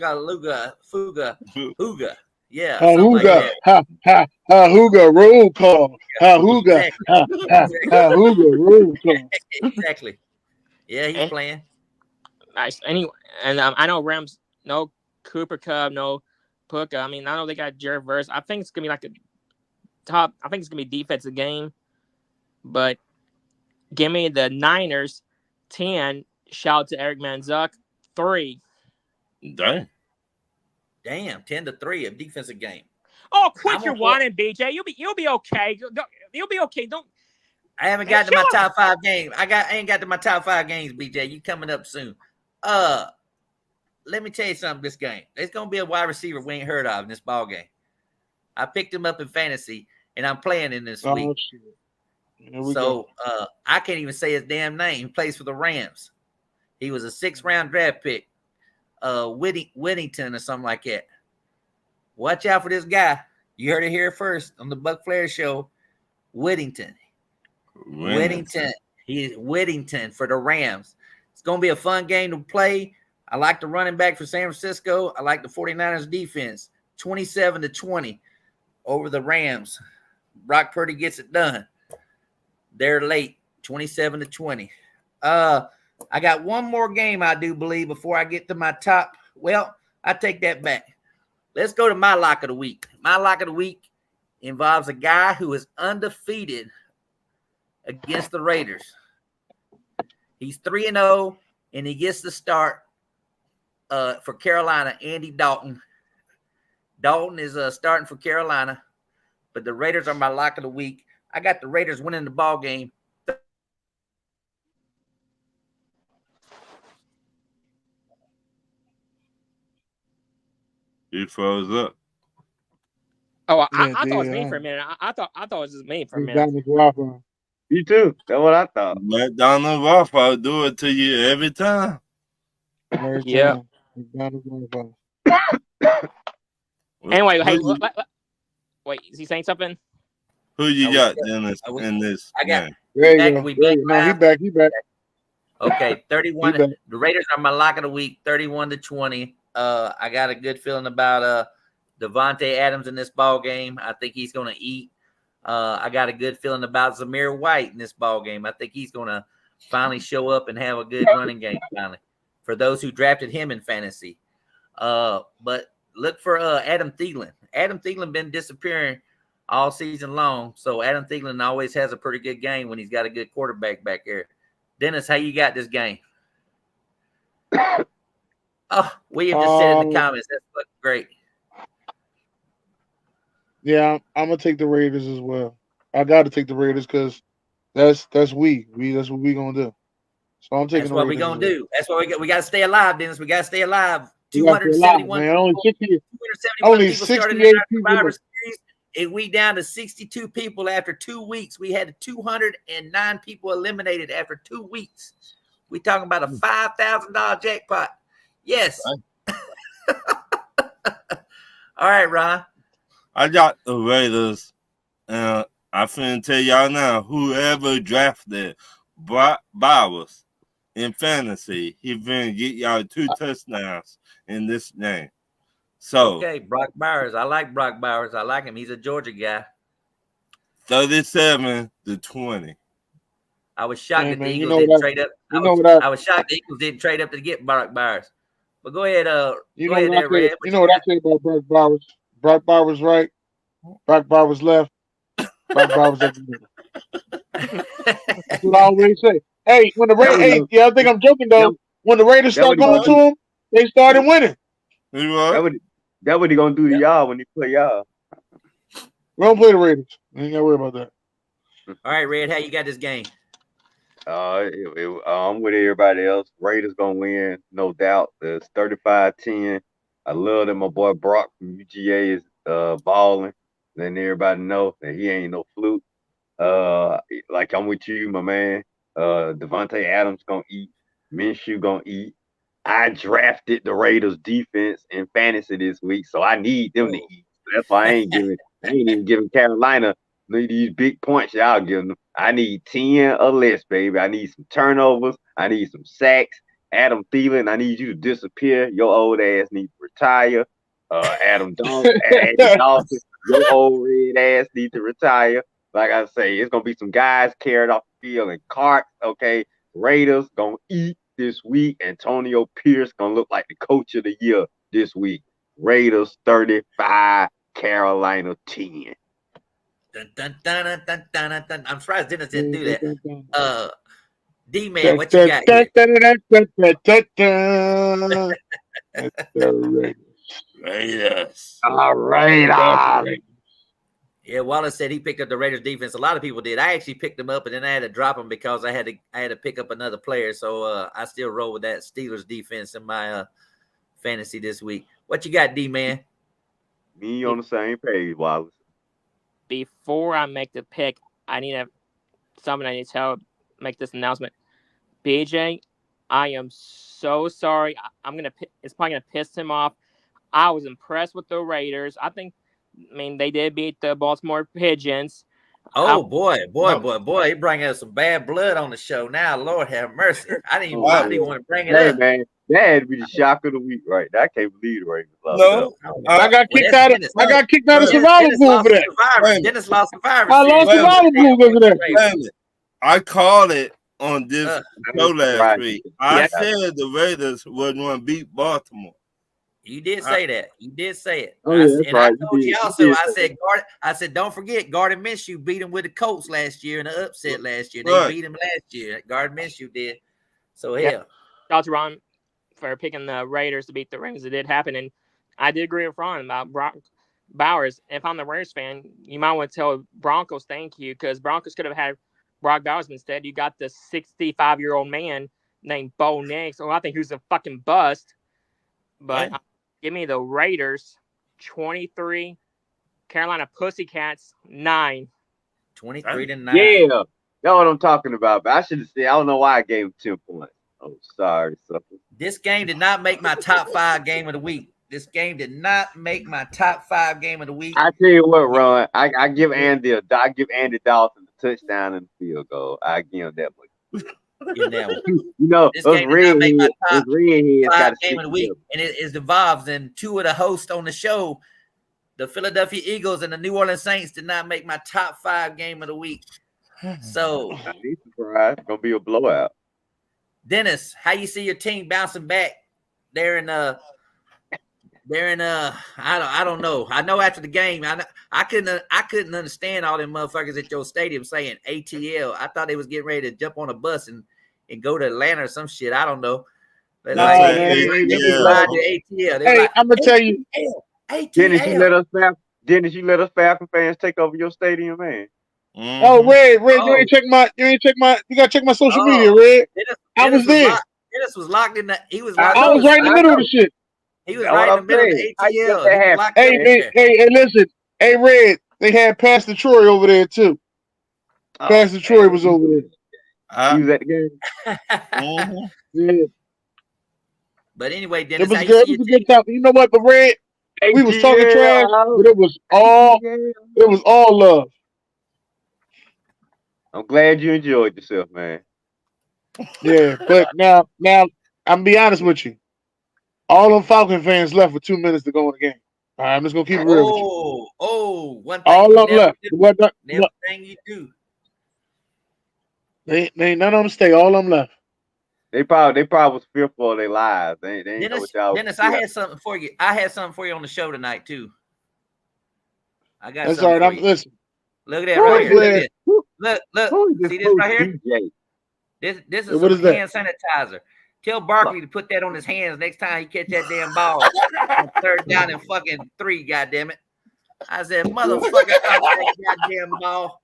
Yeah. Hooga, Hooga, roll call. Hooga, Hooga, roll call. Exactly. Yeah, he's playing. Nice. Anyway, and I know Rams, no Cooper Kupp, no Puka. I mean, I know they got Jared Verse. I think it's gonna be like I think it's gonna be a defensive game. But give me the Niners 10. Shout out to Eric Manzuck 3. Damn, 10-3, a defensive game. Oh, quit your whining, BJ. You'll be okay. You'll be okay. Don't. I haven't got to my top 5 games. I ain't got to my top 5 games, BJ. You coming up soon. Let me tell you something. This game, there's gonna be a wide receiver we ain't heard of in this ball game. I picked him up in fantasy, and I'm playing in this week. So I can't even say his damn name. He plays for the Rams. He was a 6th-round draft pick, Whittington or something like that. Watch out for this guy. You heard it here first on the Buck Flair show. Whittington. He is Whittington for the Rams. It's going to be a fun game to play. I like the running back for San Francisco. I like the 49ers defense. 27-20 over the Rams. Brock Purdy gets it done. They're late. 27-20. I got one more game, I do believe, before I get to my top. Well, I take that back. Let's go to my lock of the week. My lock of the week involves a guy who is undefeated against the Raiders. He's 3-0, and he gets the start for Carolina, Andy Dalton. Dalton is starting for Carolina, but the Raiders are my lock of the week. I got the Raiders winning the ball game. He froze up. Oh, Yeah, I thought it was me for a minute. I thought it was just me for a he's minute. down the Wi-Fi. You too. That's what I thought. Let Donald Waffle do it to you every time. Every Yeah. time. He's down the Wi-Fi. Anyway, hey, Who you- wait, is he saying something? Who you Are we got good? Dennis Are we- in this I got- game? There you Back- go. we There back you go. No, he live? back. He back. Okay, 31. He back. The Raiders are my lock of the week, 31-20. I got a good feeling about Devontae Adams in this ball game. I think he's going to eat. I got a good feeling about Zamir White in this ball game. I think he's going to finally show up and have a good running game finally for those who drafted him in fantasy. But look for Adam Thielen. Adam Thielen been disappearing all season long, so Adam Thielen always has a pretty good game when he's got a good quarterback back there. Dennis, how you got this game? Oh, William just said in the comments. That's fucking great. Yeah, I'm gonna take the Raiders as well. I got to take the Raiders because that's we. That's what we gonna do. So I'm taking That's the what we're Raiders. going to do. That's what we got to stay alive, Dennis. We got to stay alive. We gotta stay alive, 271 man. Only 60, 271 only people started 68 in our people. Survivor Series, and we down to 62 people after 2 weeks. We had 209 people eliminated after 2 weeks. We talking about a $5,000 jackpot. Yes. All right, Ron. I got the Raiders, and I finna tell y'all now, whoever drafted Brock Bowers in fantasy, he finna get y'all 2 touchdowns in this game. So, Okay, Brock Bowers. I like Brock Bowers. I like him. He's a Georgia guy. 37-20. I was shocked Hey, that the man, you Eagles know didn't what trade up. You know what I? I was shocked the Eagles didn't trade up to get Brock Bowers. But go ahead, You go know ahead what I there, said? Red. You know what I said about Brock Bowers? Brock Bowers right. Brock Bowers left. Brock Bowers up the middle. That's what I always say. Hey, when the Raiders, hey, yeah, I think I'm joking though. When the Raiders that start what he going to him, they started winning. You what? That what he gonna do to y'all when he play y'all. We don't play the Raiders. You ain't got to worry about that. All right, Red, how you got this game? I'm with everybody else. Raiders gonna win, no doubt. It's 35-10. I love that my boy Brock from UGA is balling. Letting everybody know that he ain't no fluke. Like I'm with you, my man. Devontae Adams gonna eat. Minshew gonna eat. I drafted the Raiders defense in fantasy this week, so I need them to eat. That's why I ain't even giving Carolina these big points y'all giving them. I need 10 or less, baby. I need some turnovers. I need some sacks. Adam Thielen, I need you to disappear. Your old ass needs to retire. Andy Dawson, your old red ass needs to retire. Like I say, it's gonna be some guys carried off the field in carts. Okay, Raiders gonna eat this week. Antonio Pierce gonna look like the coach of the year this week. Raiders 35, Carolina 10. Dun, dun, dun, dun, dun, dun, dun. I'm surprised Dennis didn't do that. D-Man, what you got here? That's the Raiders. Raiders. All right. Yeah, Wallace said he picked up the Raiders defense. A lot of people did. I actually picked them up, and then I had to drop them because I had to pick up another player. So I still roll with that Steelers defense in my fantasy this week. What you got, D-Man? Me on the same page, Wallace. Before I make the pick, I need to make this announcement. BJ, I am so sorry. It's probably gonna piss him off. I was impressed with the Raiders. I think I mean, they did beat the Baltimore Pigeons. Oh boy, he bringing us some bad blood on the show now. Lord have mercy. I didn't even want to bring it Hey up. man, that had to be the shock of the week, right? I can't believe the Ravens lost. No, I got kicked out. I got kicked out of survival pool for that. Dennis lost Survivor I Series. lost survival pool because of that. Wait a minute. I called it on this show last right. week. I said the Raiders were going to beat Baltimore. You did say that. You did say it. Oh, yeah, that's right. I told you also. I said, don't forget, Gardner Minshew beat him with the Colts last year in the upset last year. They beat him last year. Gardner Minshew did. So hell. Shout out to Ron for picking the Raiders to beat the Ravens. It did happen, and I did agree with Ron about Brock Bowers. If I'm the Raiders fan, you might want to tell Broncos thank you, because Broncos could have had Brock Bowers, but instead you got the 65-year-old man named Bo Nix. I think who's a fucking bust. But give me the Raiders 23, Carolina Pussycats 9. 23-9. Yeah, that's what I'm talking about. But I should have said, I don't know why I gave him 10 points. Oh, sorry, sucker. This game did not make my top 5 game of the week. This game did not make my top 5 game of the week. I tell you what, Ron, I give Andy Dalton a touchdown and the field goal. I give him that much. You know, those redheads got to game of the week, and it involves in 2 of the hosts on the show. The Philadelphia Eagles and the New Orleans Saints did not make my top 5 game of the week. So, surprised. Gonna be a blowout. Dennis, how you see your team bouncing back? They're in I don't know. I know after the game, I couldn't understand all them motherfuckers at your stadium saying ATL. I thought they was getting ready to jump on a bus and go to Atlanta or some shit. I don't know. But ATL. Hey, I'm gonna tell you, Dennis, you let us Falcon fans take over your stadium, man. Mm-hmm. Oh, Red, you ain't check my, you gotta check my social media, Red. I was there. Dennis was locked in the. He was. I was right in the middle of the shit. He was right in the middle of the ATL. Hey, listen. Hey, Red, they had Pastor Troy over there too. Pastor Troy was over there. He was at the game. Yeah. But anyway, Dennis, it was good. It was a good time. You know what? But Red, we was talking trash, but it was all love. I'm glad you enjoyed yourself, man. Yeah, but now I'm gonna be honest with you. All them Falcon fans left with 2 minutes to go in the game. All right, I'm just gonna keep it real with you. One thing all of them left. What thing you do? They ain't none of them stay. All of them left. They probably was fearful of their lives. They Dennis, know what y'all. Dennis, I had something for you. I had something for you on the show tonight too. I got. That's all right. Listen. Look at that right here. Look. See this right here? This is some hand sanitizer. Tell Barkley to put that on his hands next time he catch that damn ball. Third down and fucking 3, goddammit. I said, motherfucker, that goddamn ball.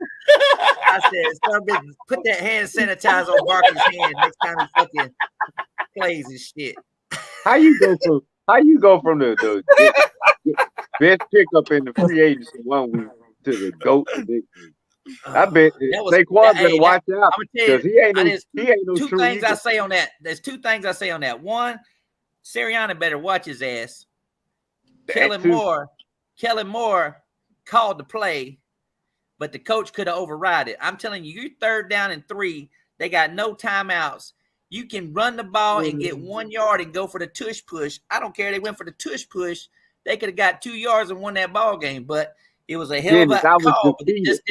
I said, son, bitch, put that hand sanitizer on Barkley's hand next time he fucking plays his shit. How you go from the best pickup in the free agency 1 week to the GOAT the next week? I bet Saquon better watch out because he ain't no two true things Eagle. I say on that. There's 2 things I say on that. One, Sirianni better watch his ass. Kellen Moore called the play, but the coach could have override it. I'm telling you, you're 3rd down and 3. They got no timeouts. You can run the ball and get 1 yard and go for the tush push. I don't care. They went for the tush push. They could have got 2 yards and won that ball game, but it was a hell of a call. It's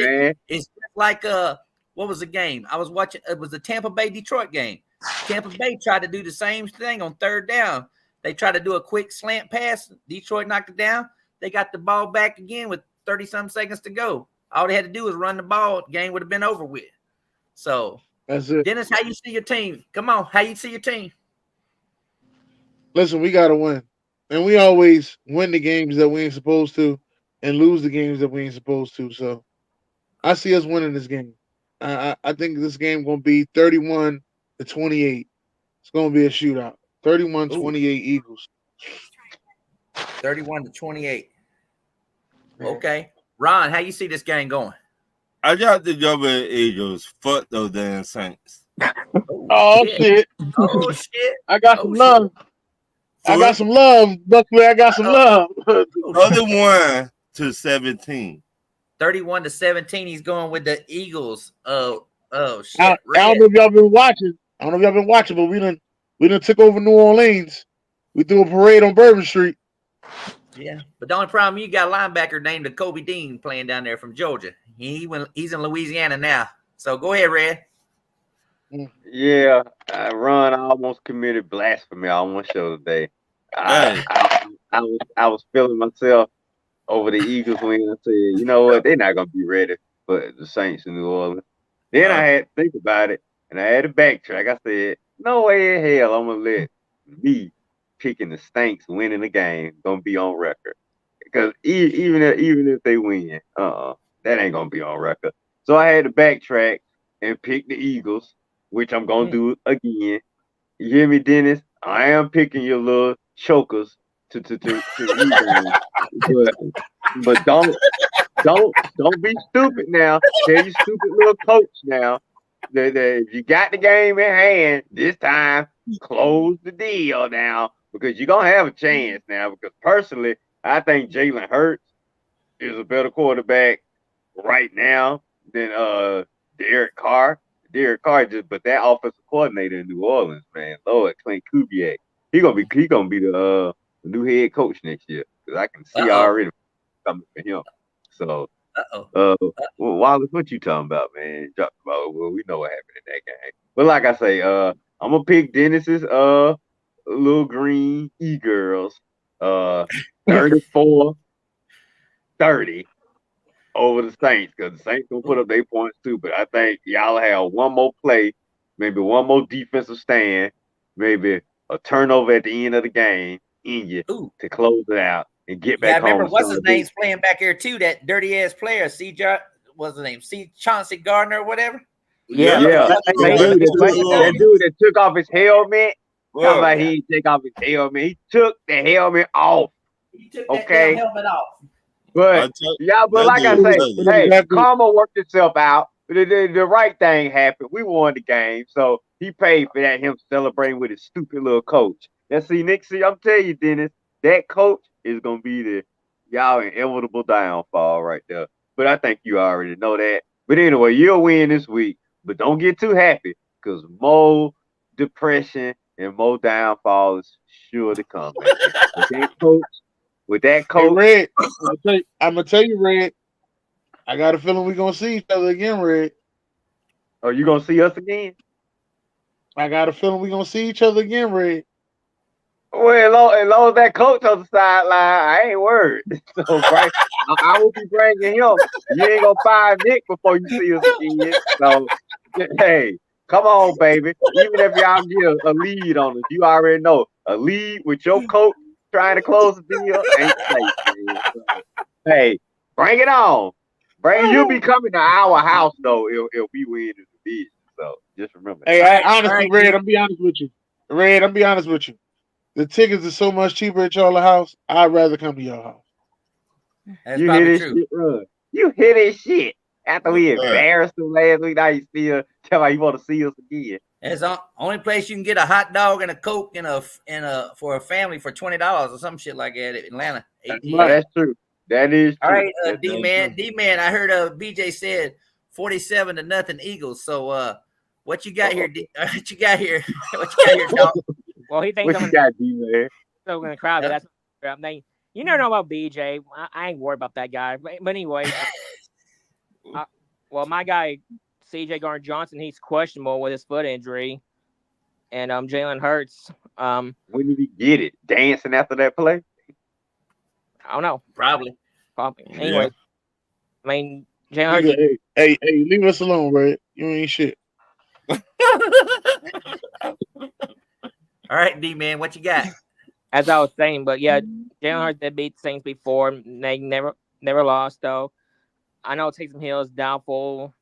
just like what was the game? I was watching. It was the Tampa Bay Detroit game. Tampa Bay tried to do the same thing on 3rd down. They tried to do a quick slant pass. Detroit knocked it down. They got the ball back again with 30-some seconds to go. All they had to do was run the ball. The game would have been over with. So that's it. Dennis, how you see your team? Come on, how you see your team? Listen, we gotta win, and we always win the games that we ain't supposed to, and lose the games that we ain't supposed to. So I see us winning this game. I think this game gonna be 31-28. It's gonna be a shootout. 31-28 Eagles. 31-28. Okay. Ron, how you see this game going? I got the Jumbo Eagles. Fuck those damn Saints. Oh shit. Oh shit. I got some love. I got some love, Buckley. I got some love. Other one to 17. 31-17. He's going with the Eagles. Oh shit. I don't know if y'all been watching. But we done took over New Orleans. We threw a parade on Bourbon Street. Yeah, but the only problem, you got a linebacker named Kobe Dean playing down there from Georgia. He's in Louisiana now. So go ahead, Red. Yeah, Ron almost committed blasphemy on one show today. Hey. I was feeling myself over the Eagles win. I said, you know what? They're not gonna be ready for the Saints in New Orleans. Then I had to think about it, and I had to backtrack. I said, no way in hell I'm gonna let me picking the Saints winning the game gonna be on record. Because even if they win, that ain't gonna be on record. So I had to backtrack and pick the Eagles, which I'm gonna do again. You hear me, Dennis? I am picking your little chokers to but don't be stupid now. Tell your stupid little coach now that if you got the game in hand this time, close the deal now because you're gonna have a chance now. Because personally, I think Jalen Hurts is a better quarterback right now than Derek Carr. But that offensive coordinator in New Orleans, man, Lord, Clint Kubiak, he gonna be the new head coach next year. Because I can see already coming for him. So, Wallace, what you talking about, man? Well, we know what happened in that game. But like I say, I'm gonna pick Dennis's little green e-girls, 34-30 over the Saints, because the Saints gonna put up their points too. But I think y'all have one more play, maybe one more defensive stand, maybe a turnover at the end of the game in you to close it out and get back home. Remember what's his name's playing back here too? That dirty ass player, what's his name? Chauncey Gardner or whatever. Yeah. That dude that took off his helmet. Talking about he didn't take off his helmet. He took the helmet off. He took that damn helmet off. But like I say, hey, karma worked itself out. The right thing happened. We won the game, so he paid for that. Him celebrating with his stupid little coach. Let's see, Nick. See, I'm telling you, Dennis, that coach is gonna be y'all inevitable downfall right there. But I think you already know that. But anyway, you'll win this week. But don't get too happy, because more depression and more downfall is sure to come. With that coach, hey, Red, I'm gonna tell you, Red. I got a feeling we're gonna see each other again, Red. Are you gonna see us again? I got a feeling we're gonna see each other again, Red. Well, as long as that coach on the sideline, I ain't worried. So, right, I will be bringing him. You ain't gonna fire Nick before you see us again. So, hey, come on, baby. Even if y'all get a lead on us, you already know a lead with your coach trying to close the deal ain't safe, man. So, hey, bring it on. You'll be coming to our house though if we win the division. So just remember. Hey, honestly, Red, I'll be honest with you. The tickets are so much cheaper at y'all house. I'd rather come to your house. That's probably true. Shit, Run. You hear this shit after we embarrassed them last week. Now you still tell me you want to see us again. It's the only place you can get a hot dog and a Coke for a family for $20 or some shit like that in Atlanta. That's true. That is true. All right, D-Man, I heard BJ said 47-0 Eagles. So what you got here? What you got here, dog? Well, he thinks what you got, D-Man? So gonna cry, but that's I mean, you never know about BJ. I ain't worried about that guy. But anyway, well, my guy CJ Gardner-Johnson, he's questionable with his foot injury, and Jalen Hurts. When did he get it? Dancing after that play? I don't know. Probably. Anyway, I mean, Jalen Hurts. Hey, leave us alone, Red. You ain't shit. All right, D-Man, what you got? As I was saying, but yeah, Jalen Hurts did beat the Saints before. They never lost, though. I know Taysom Hill is doubtful,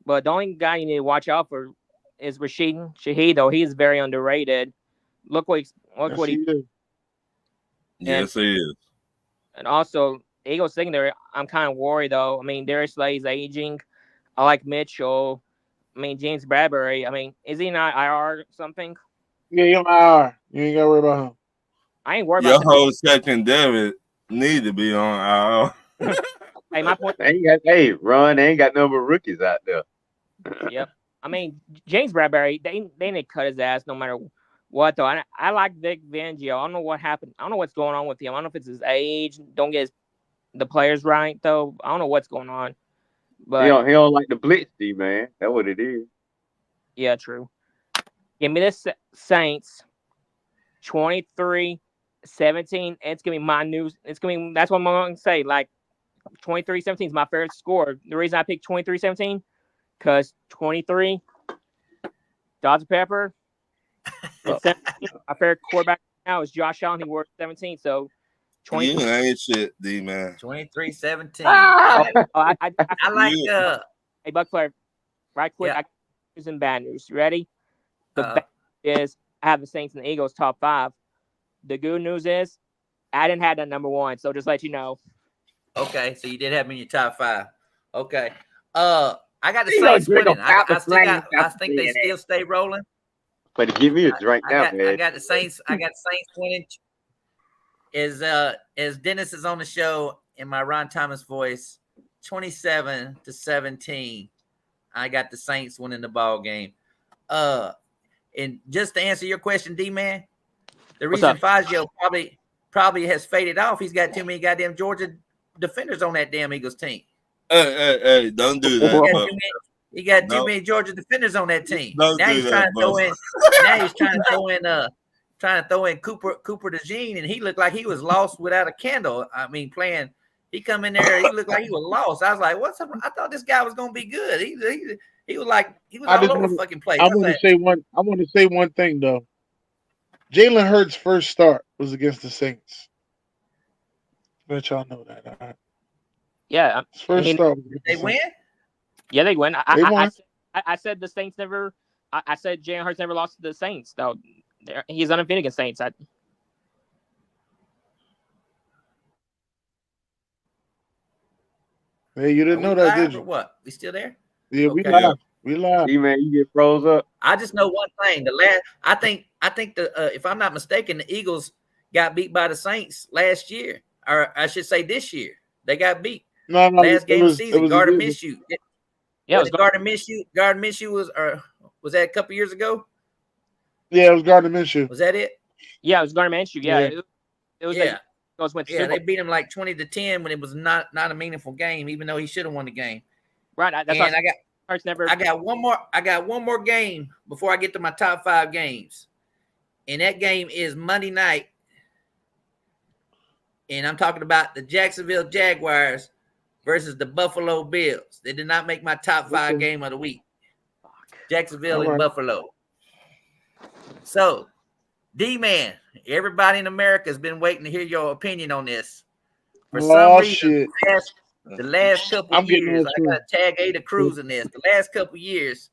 but the only guy you need to watch out for is Rashid Shaheed, though. He is very underrated. Look what he did. Yes, he is. And also, Eagles secondary, I'm kind of worried, though. I mean, Darius Slay's aging. I like Mitchell. I mean, James Bradbury. I mean, is he not IR or something? Yeah, he's on IR. You ain't got to worry about him. I ain't worried Your about whole secondary need to be on IR. Hey, my point. Ron, they ain't got no more rookies out there. Yep. I mean, James Bradbury, they didn't cut his ass no matter what, though. I like Vic Fangio. I don't know what happened. I don't know what's going on with him. I don't know if it's his age. Don't get the players right, though. I don't know what's going on. But He don't like the blitz, man. That's what it is. Yeah, true. Give me the Saints 23-17. It's going to be my news. That's what I'm going to say. Like, 23-17 is my favorite score. The reason I picked 23-17, because 23, Dr. Pepper, and 17, my favorite quarterback now is Josh Allen. He wore 17, so 23. You ain't shit, D-man. 23-17. I like Hey, Buck Flair, right quick. I got news and bad news. You ready? The bad news is I have the Saints and the Eagles top 5. The good news is I didn't have that number 1, so just let you know. Okay, so you did have me in your top 5. Okay. I got the Saints winning. I think they still stay rolling. But give me a drink now, man. I got the Saints winning. As Dennis is on the show in my Ron Thomas voice, 27-17. I got the Saints winning the ball game. And just to answer your question, D-Man, the reason Fazio probably has faded off, he's got too many goddamn Georgia defenders on that damn Eagles team. Hey, don't do that. He got too many Georgia defenders on that team. Now he's trying to throw in Cooper DeJean, and he looked like he was lost without a candle. I mean, playing. He come in there, he looked like he was lost. I was like, "What's up?" I thought this guy was gonna be good. He was all over the fucking place. I want to say one thing though. Jalen Hurts' first start was against the Saints. Bet y'all know that. All right? Yeah, his first start. They win. Yeah, they win. They won. I said the Saints never. I said Jalen Hurts never lost to the Saints. Though he's undefeated against Saints. Hey, you didn't know that, did you? Or what? We still there? Yeah, we live. We live. D-Man, you get froze up. I just know one thing. I think if I'm not mistaken, the Eagles got beat by the Saints last year, or I should say this year. They got beat. No, last game of the season. Gardner Minshew. Yeah, it was Gardner Minshew. Gardner Minshew was that a couple years ago? Yeah, it was Gardner Minshew. Was that it? Yeah, it was Gardner Minshew. Yeah, it was. Yeah. Yeah, they beat him like 20-10 when it was not a meaningful game, even though he should have won the game. Right. I got one more game before I get to my top 5 games, and that game is Monday night. And I'm talking about the Jacksonville Jaguars versus the Buffalo Bills. They did not make my top 5 game of the week. Jacksonville and Buffalo. So, D-Man, everybody in America has been waiting to hear your opinion on this. For some reason, the last couple of years, I got to tag Ada Cruz in this. The last couple of years,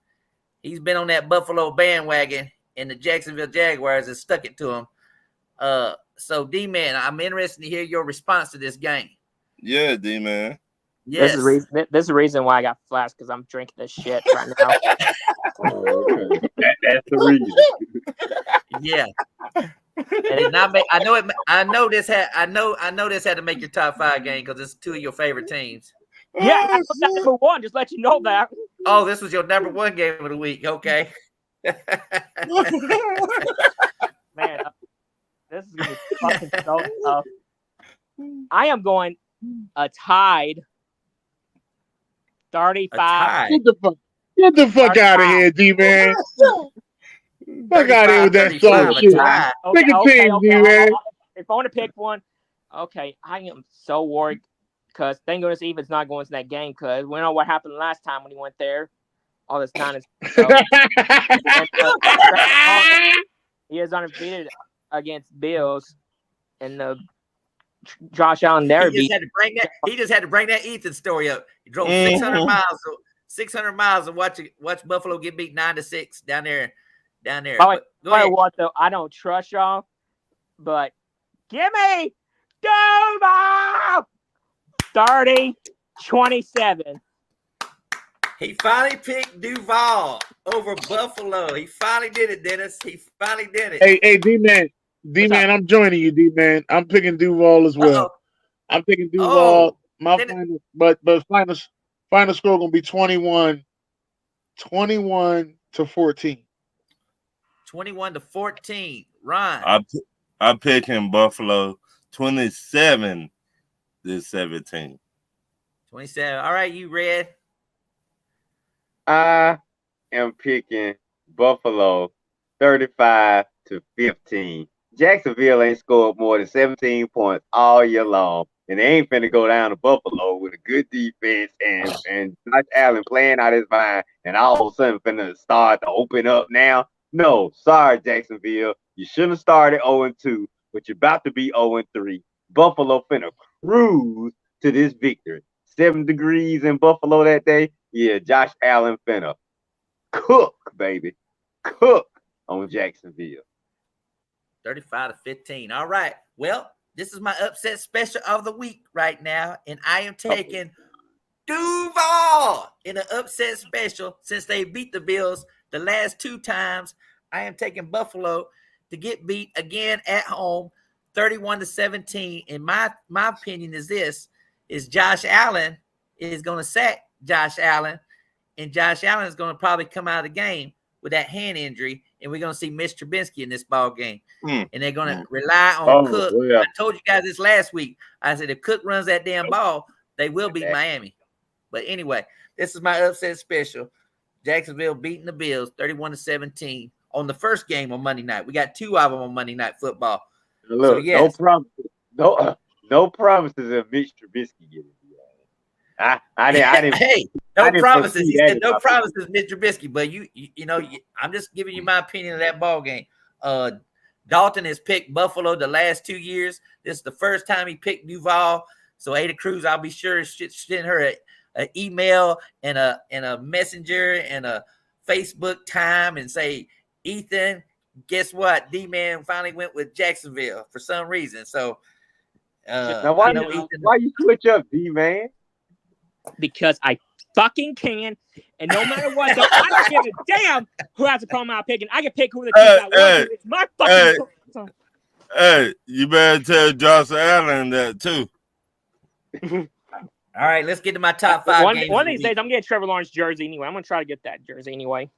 he's been on that Buffalo bandwagon, and the Jacksonville Jaguars has stuck it to him. So, D-Man, I'm interested to hear your response to this game. Yeah, D-Man. Yes. This is the reason why I got flashed, because I'm drinking this shit right now. That's the reason. Yeah. And I know this had to make your top 5 game because it's 2 of your favorent teams. Yeah, I put that number 1. Just let you know that. Oh, this was your number 1 game of the week. Okay. Man, this is gonna be fucking so tough. I am going a tied 35. Get the fuck out of here, D-Man. Fuck out of here with that soft shit. Pick a team, D-Man. If I want to pick one, okay, I am so worried because thank goodness Evan's not going to that game because we know what happened last time when he went there. All this nonsense. He is undefeated against Bills, and the Josh Allen there. He just had to bring that Ethan story up. He drove 600 miles to watch Buffalo get beat 9-6 down there. What though? I don't trust y'all, but give me Duval 30-27. He finally picked Duval over Buffalo. He finally did it, Dennis. He finally did it. Hey, D-Man, I'm joining you, D-Man. I'm picking Duval as well. I'm picking Duval My Then final, but final score gonna be 21 to 14. 21-14. Ron. I picking Buffalo 27-17. 27. All right, you Red. I am picking Buffalo 35-15. Jacksonville ain't scored more than 17 points all year long, and they ain't finna go down to Buffalo with a good defense and Josh Allen playing out his mind, and all of a sudden finna start to open up now. No, sorry, Jacksonville. You shouldn't have started 0-2, but you're about to be 0-3. Buffalo finna cruise to this victory. 7 degrees in Buffalo that day. Yeah, Josh Allen finna cook, baby. Cook on Jacksonville. 35-15. All right. Well, this is my upset special of the week right now, and I am taking Duval in an upset special since they beat the Bills the last 2 times. I am taking Buffalo to get beat again at home, 31-17. And my opinion is this: is Josh Allen is going to sack Josh Allen, and Josh Allen is going to probably come out of the game with that hand injury, and we're going to see Mitch Trubisky in this ball game. And they're going to rely on Cook. Yeah. I told you guys this last week. I said if Cook runs that damn ball, they will beat Miami. But anyway, this is my upset special. Jacksonville beating the Bills 31-17 on the first game on Monday night. We got 2 of them on Monday Night Football. Look, So, yes. no promises of Mitch Trubisky getting I didn't. Hey, no promises. He said no promises, Mr. Trubisky. But you know, I'm just giving you my opinion of that ball game. Dalton has picked Buffalo the last 2 years. This is the first time he picked Duval. So Ada Cruz, I'll be sure to send her an email and a messenger and a Facebook time and say, Ethan, guess what? D-Man finally went with Jacksonville for some reason. So now why you switch up, D-Man? Because I fucking can, and no matter what, though, I don't give a damn who has a problem out picking. I can pick who the team I want. It's my fucking. Hey, you better tell Josh Allen that too. All right, let's get to my top 5 games. One of these days, I'm getting Trevor Lawrence jersey anyway. I'm gonna try to get that jersey anyway.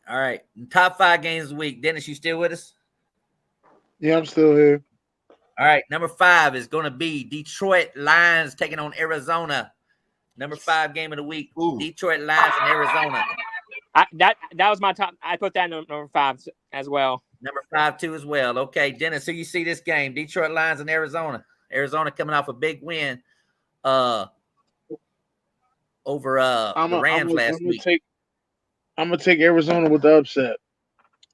All right, top 5 games of the week. Dennis, you still with us? Yeah, I'm still here. All right, number 5 is going to be Detroit Lions taking on Arizona. Number 5 game of the week. Ooh. Detroit Lions and Arizona. That was my top. I put that in number 5 as well. Number 5 too as well. Okay, Dennis, so you see this game, Detroit Lions and Arizona. Arizona coming off a big win over the Rams last week. I'm gonna take Arizona with the upset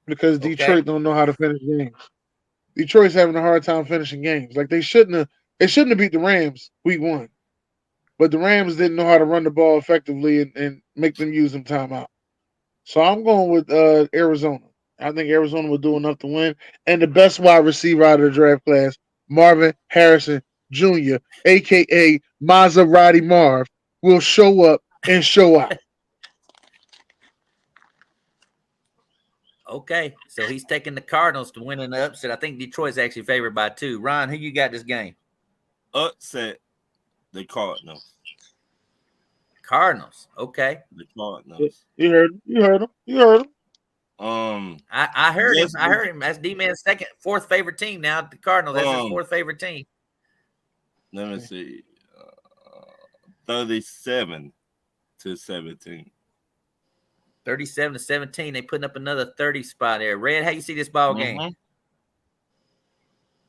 because Detroit don't know how to finish games. Detroit's having a hard time finishing games. Like they shouldn't have beat the Rams week 1. But the Rams didn't know how to run the ball effectively and make them use them timeout. So I'm going with Arizona. I think Arizona will do enough to win. And the best wide receiver out of the draft class, Marvin Harrison Jr., a.k.a. Maserati Marv, will show up and show out. Okay, so he's taking the Cardinals to win in the upset. I think Detroit's actually favored by 2. Ron, who you got this game? Upset the Cardinals. Cardinals. Okay. The Cardinals. You heard him. I heard him. I heard him. That's D-Man's fourth favorite team now. The Cardinals. That's his 4th favorite team. Let me see. 37-17. 37-17. They putting up another 30 spot there. Red, how you see this ball game?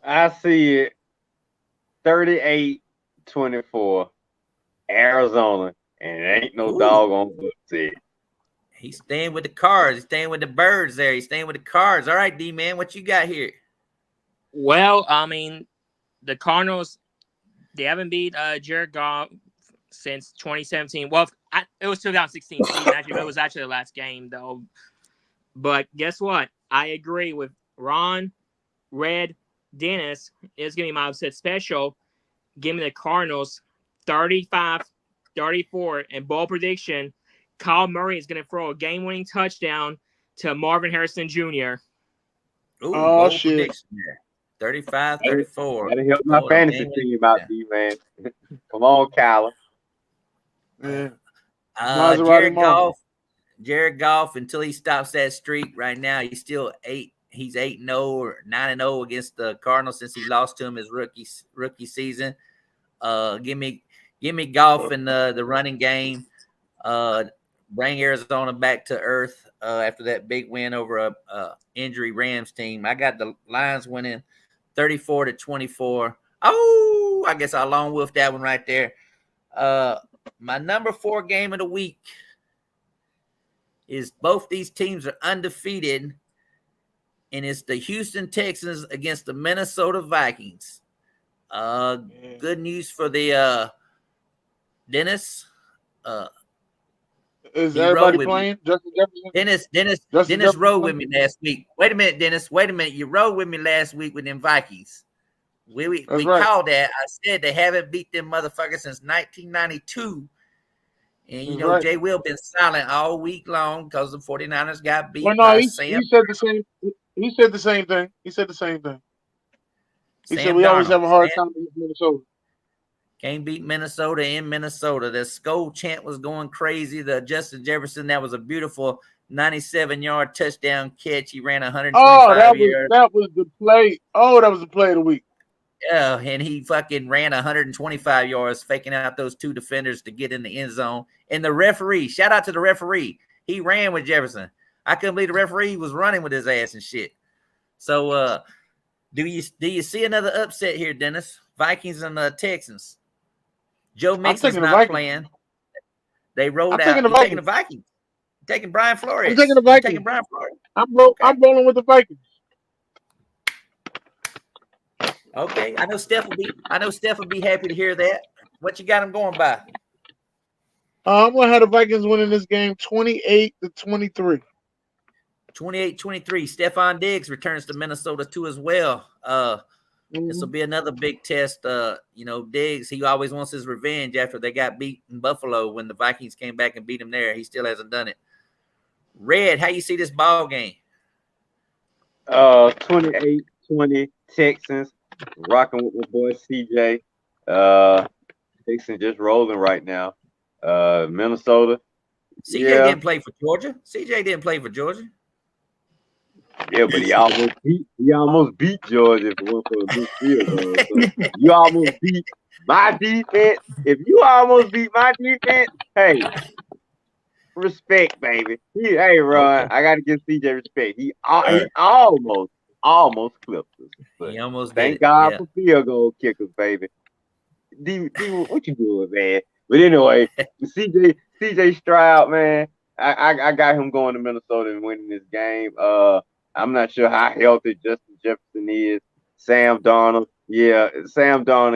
I see it 38-24. Arizona, and it ain't no doggone upset. He's staying with the Cards. He's staying with the Birds there. He's staying with the Cards. All right, D-Man, what you got here? Well, I mean, the Cardinals, they haven't beat Jared Goff since 2017. Well, it was 2016 season. Actually, it was actually the last game, though. But guess what? I agree with Ron, Red, Dennis. It's going to be my upset special. Give me the Cardinals 35-34. And ball prediction, Kyle Murray is going to throw a game-winning touchdown to Marvin Harrison Jr. Ooh, shit. 35-34. Gotta help my fantasy team out, D-man. Come on, Kyler. Yeah. Maserati Jared Mama. Goff. Jared Goff, until he stops that streak right now, he's still 8. He's 8-0 or 9-0 against the Cardinals since he lost to him his rookie season. Give me Goff in the running game. Bring Arizona back to earth after that big win over a injury Rams team. I got the Lions winning 34-24. Oh, I guess I long wolfed that one right there. My number 4 game of the week is both these teams are undefeated, and it's the Houston Texans against the Minnesota Vikings. Good news for the Dennis. Is everybody playing? Justin Jefferson? Dennis rode with me last week. Wait a minute, Dennis. Wait a minute. You rode with me last week with them Vikings. We right. Called that. I said they haven't beat them motherfuckers since 1992. And, you know, right. Jay Will been silent all week long because the 49ers got beat by Sam. He said the same thing. He said the same thing. He said we always have a hard time against Minnesota. Can't beat Minnesota in Minnesota. The Skol chant was going crazy. The Justin Jefferson, that was a beautiful 97-yard touchdown catch. He ran 125 yards. That was the play. Oh, that was the play of the week. Yeah, and he fucking ran 125 yards, faking out those 2 defenders to get in the end zone. And the referee, shout out to the referee. He ran with Jefferson. I couldn't believe the referee was running with his ass and shit. So, do you see another upset here, Dennis? Vikings and Texans. Joe Mixon's not playing. They rolled out. You're taking the Vikings. You're taking Brian Flores. I'm taking the Vikings. I'm rolling with the Vikings. Okay, I know Steph will be happy to hear that. What you got him going by? I'm gonna have the Vikings winning this game 28-23. 28-23. Stephon Diggs returns to Minnesota too as well. This will be another big test. You know, Diggs, he always wants his revenge after they got beat in Buffalo when the Vikings came back and beat him there. He still hasn't done it. Red, how you see this ball game? 28-20 Texans. Rocking with my boy CJ. Texans just rolling right now. Minnesota. CJ didn't play for Georgia. Yeah, but he almost beat Georgia for one for a big field goal. So you almost beat my defense. If you almost beat my defense, hey, respect, baby. Hey, Ron, I gotta give CJ respect. He almost clipped us. But he almost thank God for field goal kickers, baby. D, what you doing, man? But anyway, CJ Stroud, man, I got him going to Minnesota and winning this game. I'm not sure how healthy Justin Jefferson is. Sam Darnold,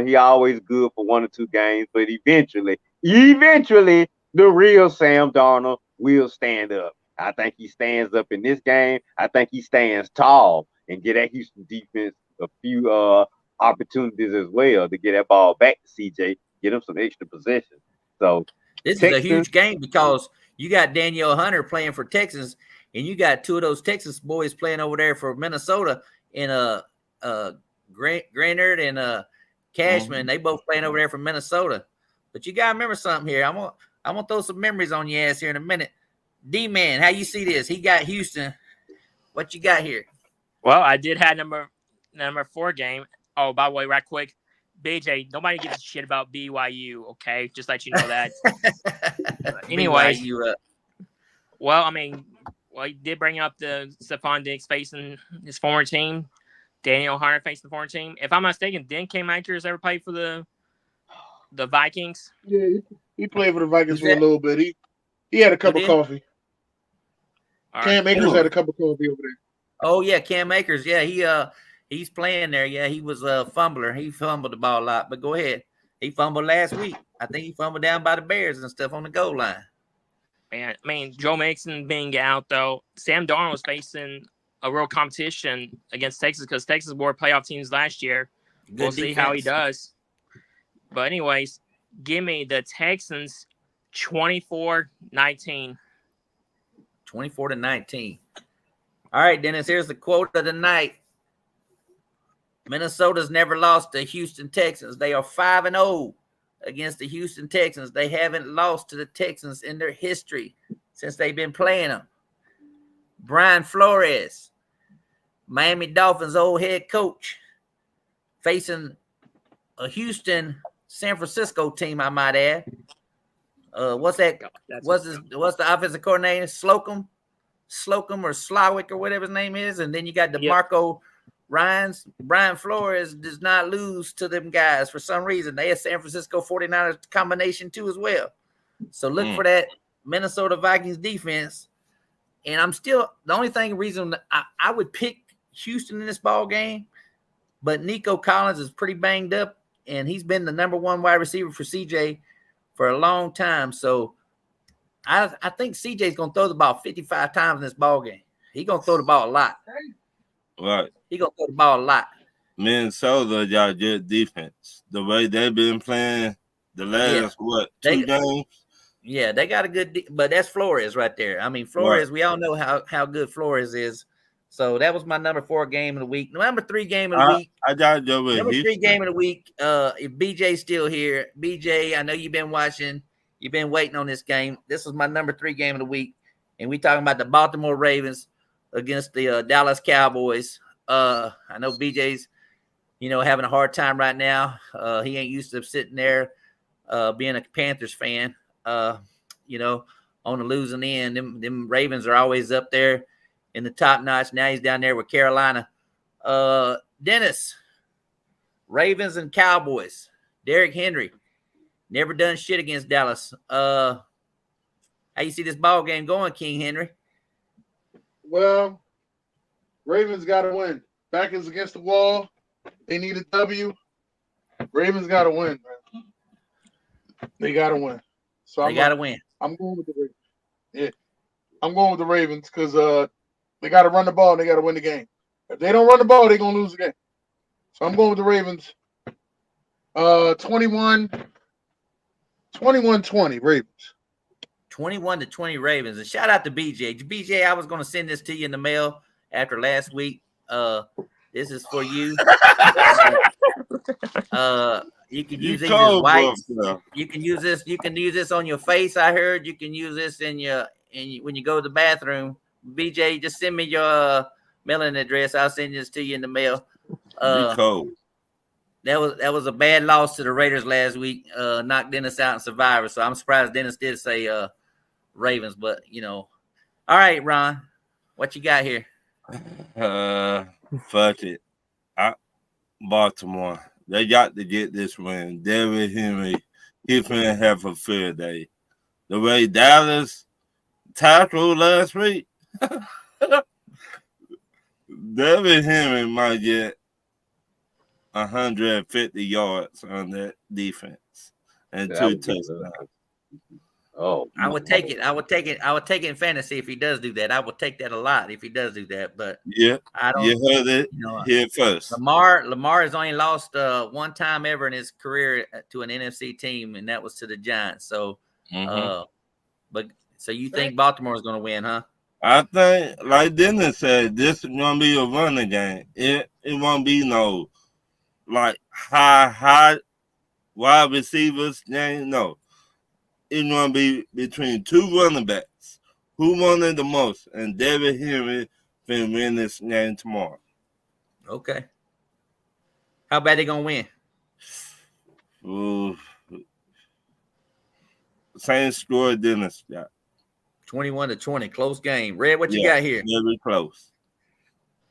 he always good for 1 or 2 games, but eventually, the real Sam Darnold will stand up. I think he stands up in this game. I think he stands tall and get that Houston defense a few opportunities as well to get that ball back to CJ, get him some extra possession. So this is a huge game because you got Danielle Hunter playing for Texas, and you got 2 of those Texas boys playing over there for Minnesota in Granard and Cashman. They both playing over there for Minnesota. But you gotta remember something here. I'm gonna throw some memories on your ass here in a minute. D-Man, how you see this? He got Houston. What you got here? Well, I did have number 4 game. Oh, by the way, right quick, BJ, nobody gives a shit about BYU, okay? Just let you know that. Anyway, well, I mean, he did bring up the Stephon Diggs facing his former team, Daniel Hunter facing the former team. If I'm not mistaken, didn't Cam Akers ever play for the Vikings? Yeah, he played for the Vikings for a little bit. He had a cup of coffee. Cam Akers had a cup of coffee over there. Oh yeah, Cam Akers. Yeah, he's playing there. Yeah, he was a fumbler. He fumbled the ball a lot. But go ahead. He fumbled last week. I think he fumbled down by the Bears and stuff on the goal line. Man, I mean, Joe Mixon being out though, Sam Darnold was facing a real competition against Texas because Texas were playoff teams last year. We'll see how he does. But anyways, give me the Texans 24-19. 24-19. All right, Dennis, here's the quote of the night. Minnesota's never lost to Houston Texans. They are 5-0 against the Houston Texans. They haven't lost to the Texans in their history since they've been playing them. Brian Flores, Miami Dolphins old head coach, facing a Houston San Francisco team, I might add. What's that? What's the offensive coordinator? Slocum or Slowick or whatever his name is. And then you got DeMarco Ryans. Brian Flores does not lose to them guys for some reason. They have San Francisco 49ers combination too as well. So look for that Minnesota Vikings defense. And I'm still the only reason I would pick Houston in this ball game, but Nico Collins is pretty banged up, and he's been the number one wide receiver for CJ for a long time. So I think CJ's gonna throw the ball 55 times in this ball game. He's gonna throw the ball a lot. Right. He's gonna throw the ball a lot. Minnesota got good defense. The way they've been playing the last 2 games. Yeah, they got a good, but that's Flores right there. I mean, Flores, we all know how good Flores is. So that was my number 4 game of the week. Number 3 game of the week. I got to go with number 3 game of the week. If BJ's still here, BJ, I know you've been watching. You've been waiting on this game. This is my number 3 game of the week, and we talking about the Baltimore Ravens against the Dallas Cowboys. I know BJ's, having a hard time right now. He ain't used to sitting there being a Panthers fan. On the losing end. Them Ravens are always up there in the top notch. Now he's down there with Carolina. Dennis, Ravens and Cowboys. Derrick Henry, never done shit against Dallas. How you see this ball game going, King Henry? Well, Ravens got to win. Back is against the wall. They need a W. Ravens got to win, man. They got to win. So they got to win. I'm going with the Ravens. Yeah, I'm going with the Ravens because they got to run the ball and they got to win the game. If they don't run the ball, they're going to lose the game. So I'm going with the Ravens. 21-20 Ravens. 21-20 Ravens. And shout out to BJ. BJ, I was going to send this to you in the mail after last week. This is for you. You can use these as wipes. You can use this. You can use this on your face. I heard you can use this when you go to the bathroom. BJ, just send me your mailing address. I'll send this to you in the mail. That was a bad loss to the Raiders last week. Knocked Dennis out in Survivor. So I'm surprised Dennis did say Ravens. But all right, Ron, what you got here? Fuck it. Baltimore. They got to get this win. Derrick Henry, he's finna have a field day. The way Dallas tackled last week, Derrick Henry might get 150 yards on that defense and 2 touchdowns. Oh, I would take it. I would take it in fantasy if he does do that. I would take that a lot if he does do that. But I don't. You heard it here first. Lamar has only lost one time ever in his career to an NFC team, and that was to the Giants. So, so you think Baltimore is going to win, huh? I think, like Dennis said, this is going to be a running game. It won't be no like high wide receivers game. No. It's going to be between 2 running backs. Who wanted the most? And Derrick Henry will win this game tomorrow. Okay. How bad they going to win? Ooh. Same score Dennis got. 21-20. Close game. Red, what you got here? Very close.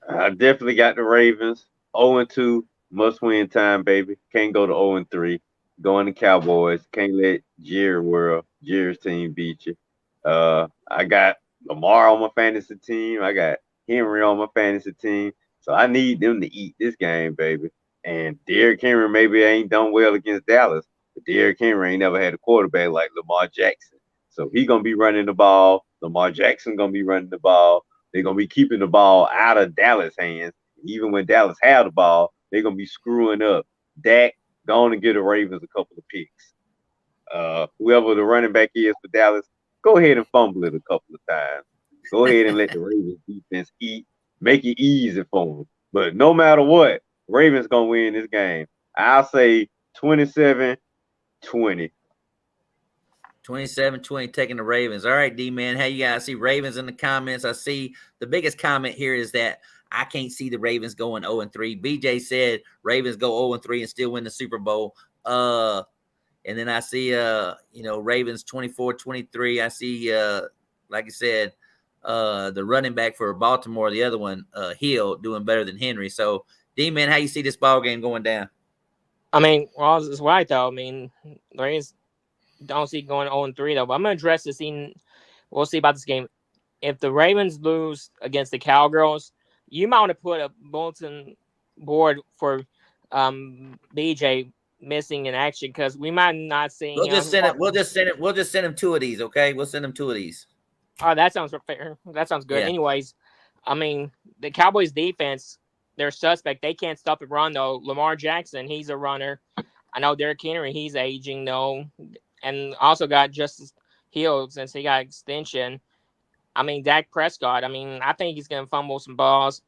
I definitely got the Ravens. 0-2. Must-win time, baby. Can't go to 0-3. Going to Cowboys. Can't let Jerry's team beat you. I got Lamar on my fantasy team. I got Henry on my fantasy team. So I need them to eat this game, baby. And Derrick Henry maybe ain't done well against Dallas, but Derrick Henry ain't never had a quarterback like Lamar Jackson. So he going to be running the ball. Lamar Jackson going to be running the ball. They're going to be keeping the ball out of Dallas' hands. Even when Dallas have the ball, they're going to be screwing up. Dak, go on and get the Ravens a couple of picks. Whoever the running back is for Dallas, go ahead and fumble it a couple of times. Go ahead and let the Ravens defense eat. Make it easy for them. But no matter what, Ravens gonna win this game. I'll say 27-20. 27-20 taking the Ravens. All right, D-Man, how you guys see Ravens in the comments? I see the biggest comment here is that I can't see the Ravens going 0-3. BJ said Ravens go 0-3 and still win the Super Bowl. And then I see Ravens 24-23. I see like I said, the running back for Baltimore, the other one, Hill, doing better than Henry. So, D-Man, how you see this ball game going down? I mean, well, it's right though. I mean, Ravens don't see going 0-3 though. But I'm gonna address this scene. We'll see about this game. If the Ravens lose against the Cowgirls, you might want to put a bulletin board for BJ missing in action because we might not see. We'll just send him 2 of these. Okay, we'll send him 2 of these. Oh, that sounds fair. That sounds good. Yeah. Anyways, I mean, the Cowboys defense, they're suspect. They can't stop the run though. Lamar Jackson, he's a runner. I know Derrick Henry, he's aging though, and also got Justice Hill since he got extension. I mean, Dak Prescott, I mean, I think he's going to fumble some balls,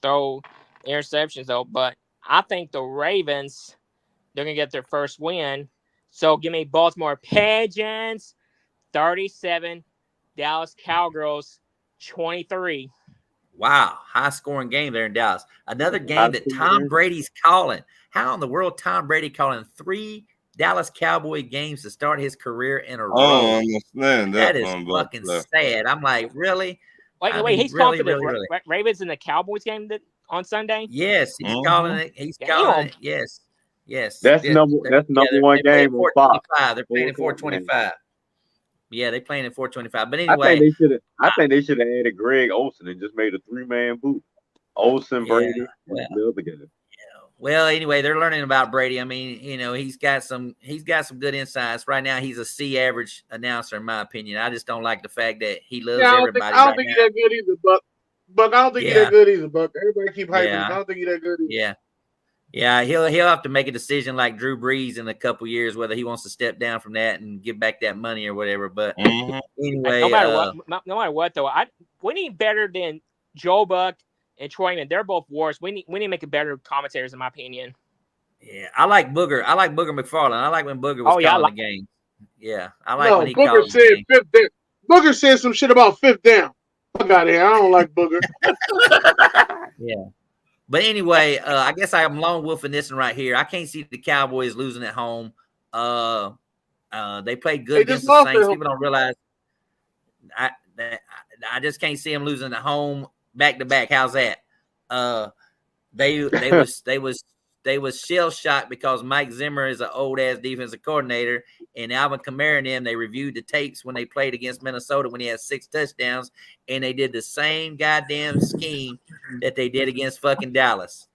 throw interceptions, though. But I think the Ravens, they're going to get their first win. So give me Baltimore Pigeons, 37, Dallas Cowgirls, 23. Wow, high-scoring game there in Dallas. Another game that Tom Brady's calling. How in the world Tom Brady calling 3 Dallas Cowboy games to start his career in a row? I understand that is fucking sad. I'm like, really? Wait, he's calling for the Ravens and the Cowboys game on Sunday? Yes, he's calling it. He's calling it. Yes. That's number one game on Fox. They're playing at 425. Yeah, they're playing at 425. But anyway, I think they should have added Greg Olsen and just made a 3-man booth. Olsen, Brady, and the other guy. Well, anyway, they're learning about Brady. I mean, he's got some good insights. Right now, he's a C average announcer, in my opinion. I just don't like the fact that he loves everybody. I don't think he's that good either, Buck. I don't think he's that good either, Buck. Everybody keep hyping him. I don't think he's that good either. Yeah, he'll have to make a decision like Drew Brees in a couple years, whether he wants to step down from that and give back that money or whatever. But anyway, no matter what, though, we need better than Joe Buck and Troyman. They're both wars. We need to make a better commentators, in my opinion. Yeah, I like Booger. I like Booger McFarland. I like when Booger was calling the game. Yeah, I like when he Booger called said fifth down. Booger said some shit about 5th down. Fuck out of here. I don't like Booger. Yeah. But anyway, I guess I'm lone wolfing this one right here. I can't see the Cowboys losing at home. They played good against the Saints. People don't realize. I just can't see them losing at home back to back. How's that? They was shell shocked because Mike Zimmer is an old ass defensive coordinator, and Alvin Kamara and them, they reviewed the tapes when they played against Minnesota when he had 6 touchdowns, and they did the same goddamn scheme that they did against fucking Dallas.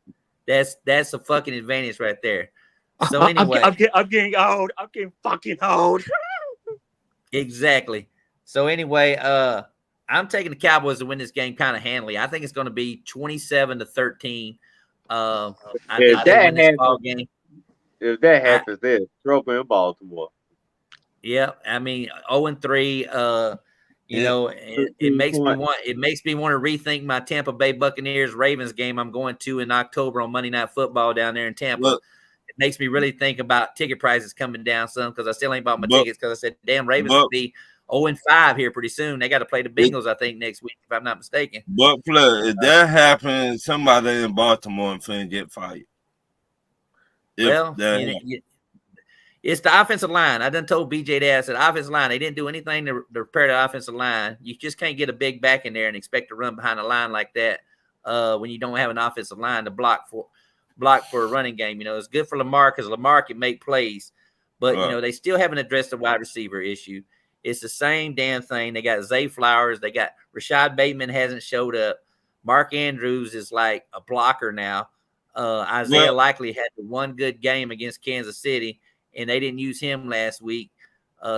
That's a fucking advantage right there. So anyway, I'm getting old. I'm getting fucking old. Exactly. So anyway, I'm taking the Cowboys to win this game kind of handily. I think it's going to be 27-13. If that happens, there's trouble in Baltimore. Yeah, I mean 0-3. It makes me want to rethink my Tampa Bay Buccaneers Ravens game I'm going to in October on Monday Night Football down there in Tampa. It makes me really think about ticket prices coming down some because I still ain't bought my tickets because I said, damn, Ravens will be 0-5 here pretty soon. They got to play the Bengals, I think, next week, if I'm not mistaken. But Flair, if that happens, somebody in Baltimore finna get fired. It's the offensive line. I done told BJ that. I said, offensive line, they didn't do anything to repair the offensive line. You just can't get a big back in there and expect to run behind a line like that when you don't have an offensive line to block for a running game. It's good for Lamar because Lamar can make plays. But, they still haven't addressed the wide receiver issue. It's the same damn thing. They got Zay Flowers. They got Rashad Bateman hasn't showed up. Mark Andrews is like a blocker now. Isaiah Likely had the one good game against Kansas City, and they didn't use him last week.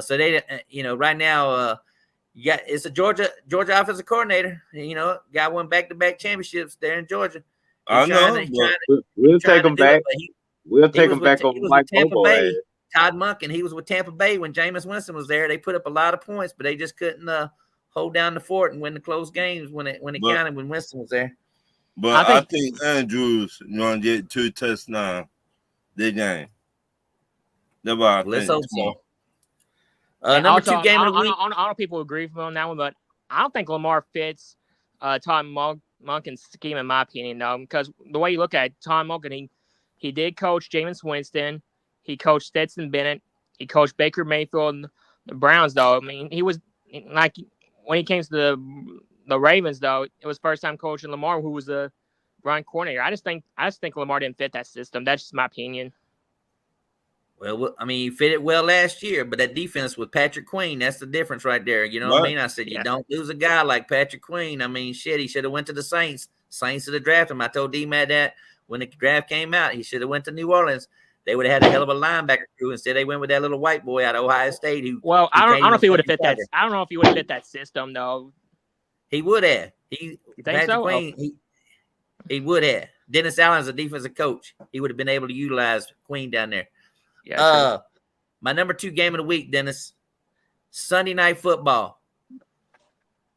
So they, right now, it's a Georgia offensive coordinator. Got one back-to-back championships there in Georgia. I know. We'll take him back. We'll take him back over Mike Bobo. Todd Monk, and he was with Tampa Bay when Jameis Winston was there. They put up a lot of points, but they just couldn't hold down the fort and win the close games when it counted when Winston was there. But I think Andrews gonna get 2 touchdowns this game. That's what I Let's think. hope so. And Number also, 2 game of the week. I don't know if people agree with me on that one, but I don't think Lamar fits Todd Monken's scheme, in my opinion, though, because the way you look at it, Todd Monken, he did coach Jameis Winston, he coached Stetson Bennett, he coached Baker Mayfield and the Browns, though. I mean, he was like when he came to the Ravens, though, it was first time coaching Lamar, who was the run coordinator. I just think Lamar didn't fit that system. That's just my opinion. Well, I mean, he fit it well last year, but that defense with Patrick Queen, that's the difference right there. You know what I mean? I said, you don't lose a guy like Patrick Queen. I mean, shit, he should have went to the Saints. Saints should have drafted him. I told D-Matt that when the draft came out, he should have went to New Orleans. They would have had a hell of a linebacker crew. Instead, they went with that little white boy out of Ohio State. I don't know if he would have fit that. I don't know if he would have fit that system, though. He would have. You think Patrick so? Queen, he would have. Dennis Allen's a defensive coach. He would have been able to utilize Queen down there. Yeah. My number 2 game of the week, Dennis. Sunday Night Football.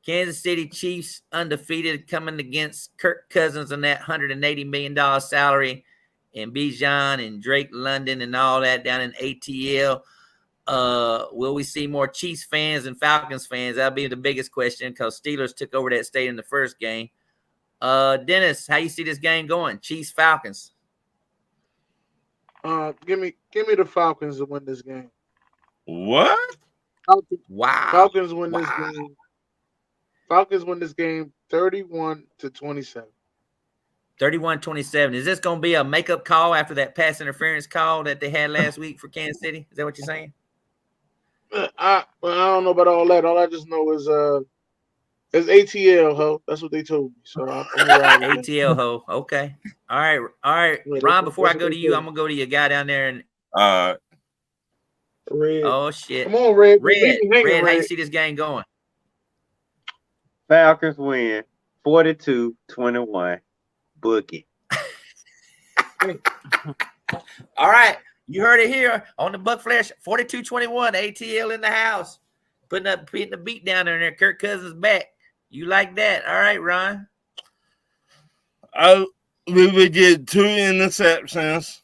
Kansas City Chiefs undefeated, coming against Kirk Cousins on that $180 million salary, and Bijan and Drake London and all that down in ATL. Will we see more Chiefs fans and Falcons fans? That'll be the biggest question, because Steelers took over that state in the first game. Dennis, how you see this game going? Chiefs, Falcons. Give me the Falcons to win this game. What? Wow. Falcons win this game. Falcons win this game 31-27. 31-27. Is this going to be a makeup call after that pass interference call that they had last week for Kansas City? Is that what you're saying? I don't know about all that. All I just know is it's ATL, ho. That's what they told me. So ATL, ho. Okay. All right. Yeah, Ron, before I go to you, I'm gonna go to your guy down there and. Red. Oh shit! Come on, Red. Red. How you see this game going? Falcons win 42-21. Bookie. All right, you heard it here on the Buck Flair. 42-21. ATL in the house, putting the beat down there. Kirk Cousins back. You like that? All right, Ron. We would get 2 interceptions.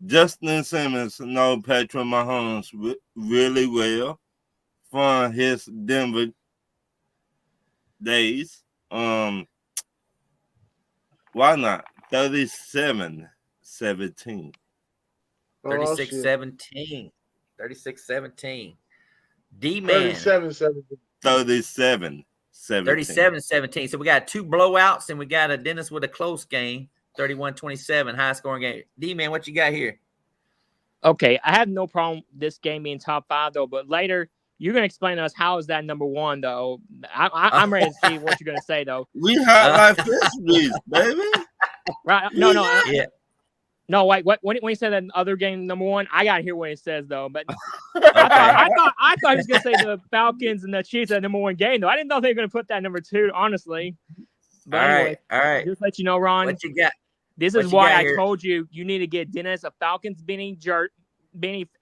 Justin Simmons know Patrick Mahomes really well from his Denver days. Why not? 37-17. 36-17. 36-17. D-Man. 37-17. 37-17. So we got 2 blowouts, and we got a Dennis with a close game. 31-27, high scoring game. D-Man, what you got here? Okay, I have no problem this game being top 5 though, but later you're gonna explain to us how is that number 1 though. I'm ready to see what you're gonna say though. We have like history, baby. Right? No. Yeah. No, wait. When he said that other game number 1, I gotta hear what it says though. But okay. I thought he was gonna say the Falcons and the Chiefs at number 1 game though. I didn't know they were gonna put that number 2, honestly. But anyway, all right. Just let you know, Ron. What you got? This is why I told you need to get Dennis a Falcons beanie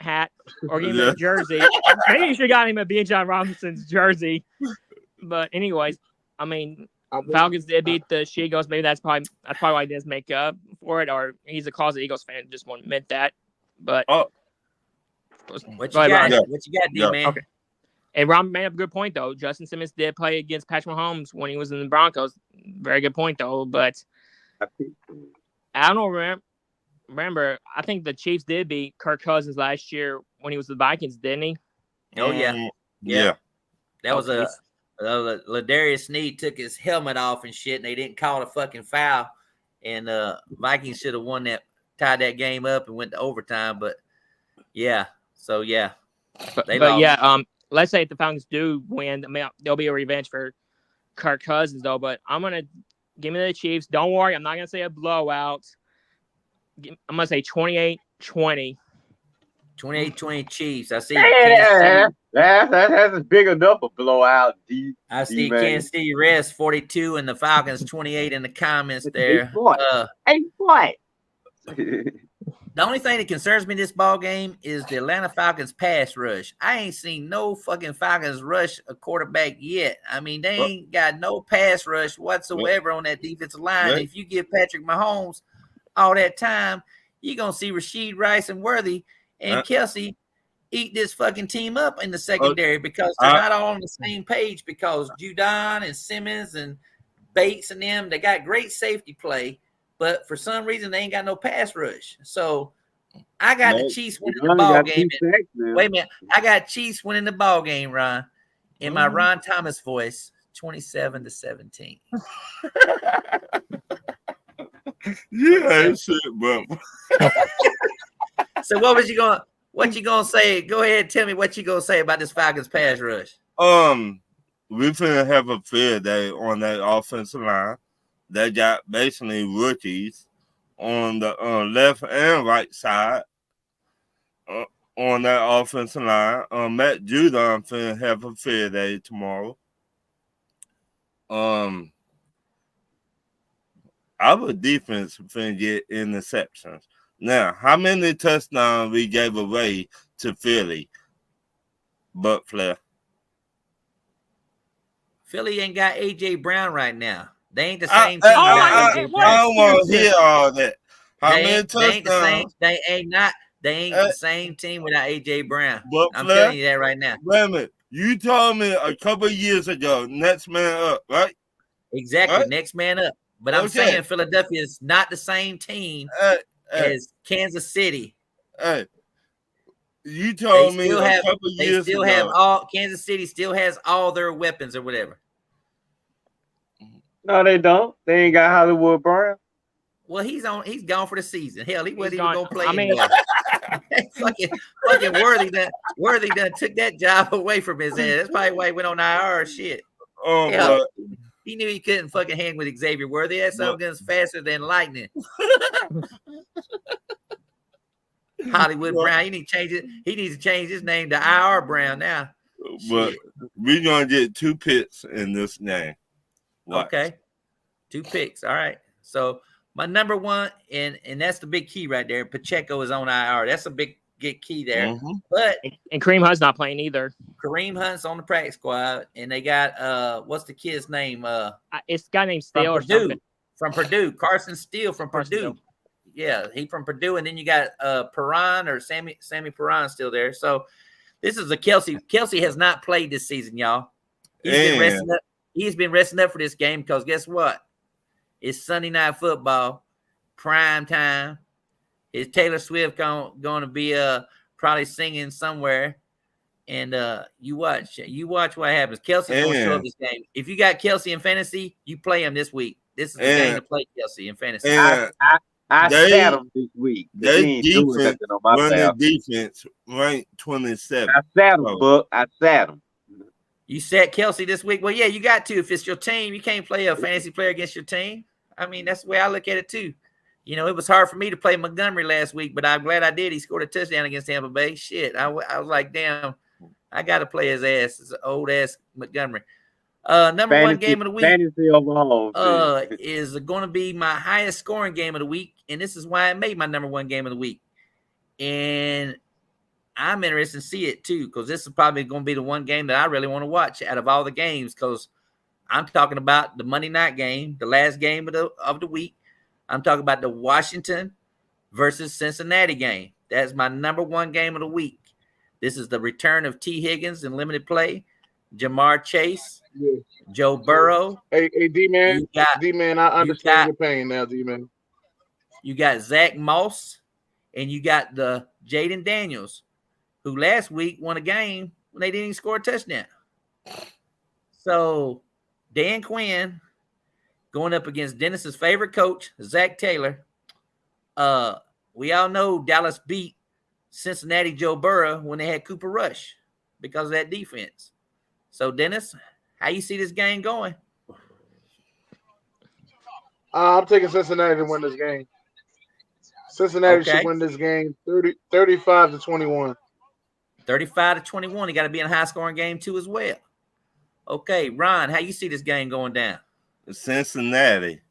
hat or give him a jersey. Maybe you should have got him a Bijan Robinson's jersey. But anyways, I mean, Falcons did beat the Eagles. Maybe that's probably why he doesn't make up for it, or he's a closet Eagles fan. Just won't admit that. But what you got? What you got, D-Man? Okay. And Ron made up a good point though. Justin Simmons did play against Patrick Mahomes when he was in the Broncos. Very good point though. But I don't remember. I think the Chiefs did beat Kirk Cousins last year when he was the Vikings, didn't he? Oh yeah. That was Ladarius Sneed took his helmet off and shit, and they didn't call a fucking foul. And Vikings should have won that, tied that game up, and went to overtime. But yeah, so yeah, but yeah. Let's say if the Falcons do win, I mean, there'll be a revenge for Kirk Cousins though. But I'm gonna give me the Chiefs. Don't worry, I'm not gonna say a blowout. I'm gonna say 28-20. 28-20 Chiefs. I see. That's big enough a blowout. I see Kansas City Reds 42 and the Falcons 28 in the comments there. Hey, what? The only thing that concerns me in this ball game is the Atlanta Falcons pass rush. I ain't seen no fucking Falcons rush a quarterback yet. I mean, they ain't got no pass rush whatsoever on that defensive line. Right. If you give Patrick Mahomes all that time, you're gonna see Rashid Rice and Worthy and Kelsey eat this fucking team up in the secondary because they're not all on the same page, because Judon and Simmons and Bates and them, they got great safety play, but for some reason they ain't got no pass rush. So I got the Chiefs winning the ball game. Wait a minute. I got Chiefs winning the ball game, Ron. In my Ron Thomas voice, 27-17. Yeah, shit, bro. So what you gonna say? Go ahead, tell me what you gonna say about this Falcons pass rush. We finna have a field day on that offensive line. They got basically rookies on the left and right side on that offensive line. Matt Judon finna have a field day tomorrow. Our defense finna get interceptions. Now, how many touchdowns we gave away to Philly? But Flair. Philly ain't got AJ Brown right now. They ain't the same team. I don't want to hear all that. How many touchdowns? They ain't the same team without AJ Brown. But I'm Flair, telling you that right now. Wait a minute. You told me a couple of years ago, next man up, right? Exactly, right? Next man up. But I'm saying Philadelphia is not the same team as Kansas City. Hey, you told me a couple years ago. Kansas City still has all their weapons or whatever. No, they don't. They ain't got Hollywood Brown. Well, he's gone for the season. Hell, he wasn't even gonna play. fucking Worthy done took that job away from his head. That's probably why he went on IR. Shit. Hell, he knew he couldn't fucking hang with Xavier Worthy. That son guns faster than lightning. Hollywood Brown. He needs to change his name to IR Brown now. But we're gonna get 2 picks in this game. Watch. Okay. 2 picks. All right. So my number one, and that's the big key right there. Pacheco is on IR. That's a big key there. Mm-hmm. But Kareem Hunt's not playing either. Kareem Hunt's on the practice squad, and they got what's the kid's name? It's a guy named Steele or something. From Purdue. Carson Steele from Purdue. Steele. Yeah, he from Purdue, and then you got Perron or Sammy Perron still there. So this is a Kelsey. Kelsey has not played this season, y'all. He's been resting up for this game because guess what? It's Sunday Night Football, prime time. Is Taylor Swift going to be probably singing somewhere? And you watch what happens. Kelsey's going to show up this game. If you got Kelsey in fantasy, you play him this week. This is the game to play Kelsey in fantasy. I sat him this week. They defense, defense ranked 27. I sat him, Buck. I sat him. You sat Kelsey this week? Well, yeah, you got to. If it's your team, you can't play a fantasy player against your team. I mean, that's the way I look at it too. You know, it was hard for me to play Montgomery last week, but I'm glad I did. He scored a touchdown against Tampa Bay. Shit, I was like, damn, I got to play his ass. It's an old ass Montgomery. Number one game of the week is going to be my highest scoring game of the week, and this is why I made my number one game of the week. And I'm interested to see it too, because this is probably going to be the one game that I really want to watch out of all the games, because I'm talking about the Monday night game, the last game of the week. I'm talking about the Washington versus Cincinnati game. That's my number one game of the week. This is the return of T. Higgins in limited play, Jamar Chase, Joe Burrow. Hey, D-Man, I understand your pain now, D-Man. You got Zach Moss, and you got the Jaden Daniels, who last week won a game when they didn't even score a touchdown. So Dan Quinn going up against Dennis's favorite coach, Zach Taylor. We all know Dallas beat Cincinnati Joe Burrow when they had Cooper Rush because of that defense. So, Dennis, how you see this game going? I'm taking Cincinnati to win this game. Cincinnati should win this game 35-21. 35-21. You got to be in a high-scoring game, too, as well. Okay, Ron, how you see this game going down? Cincinnati,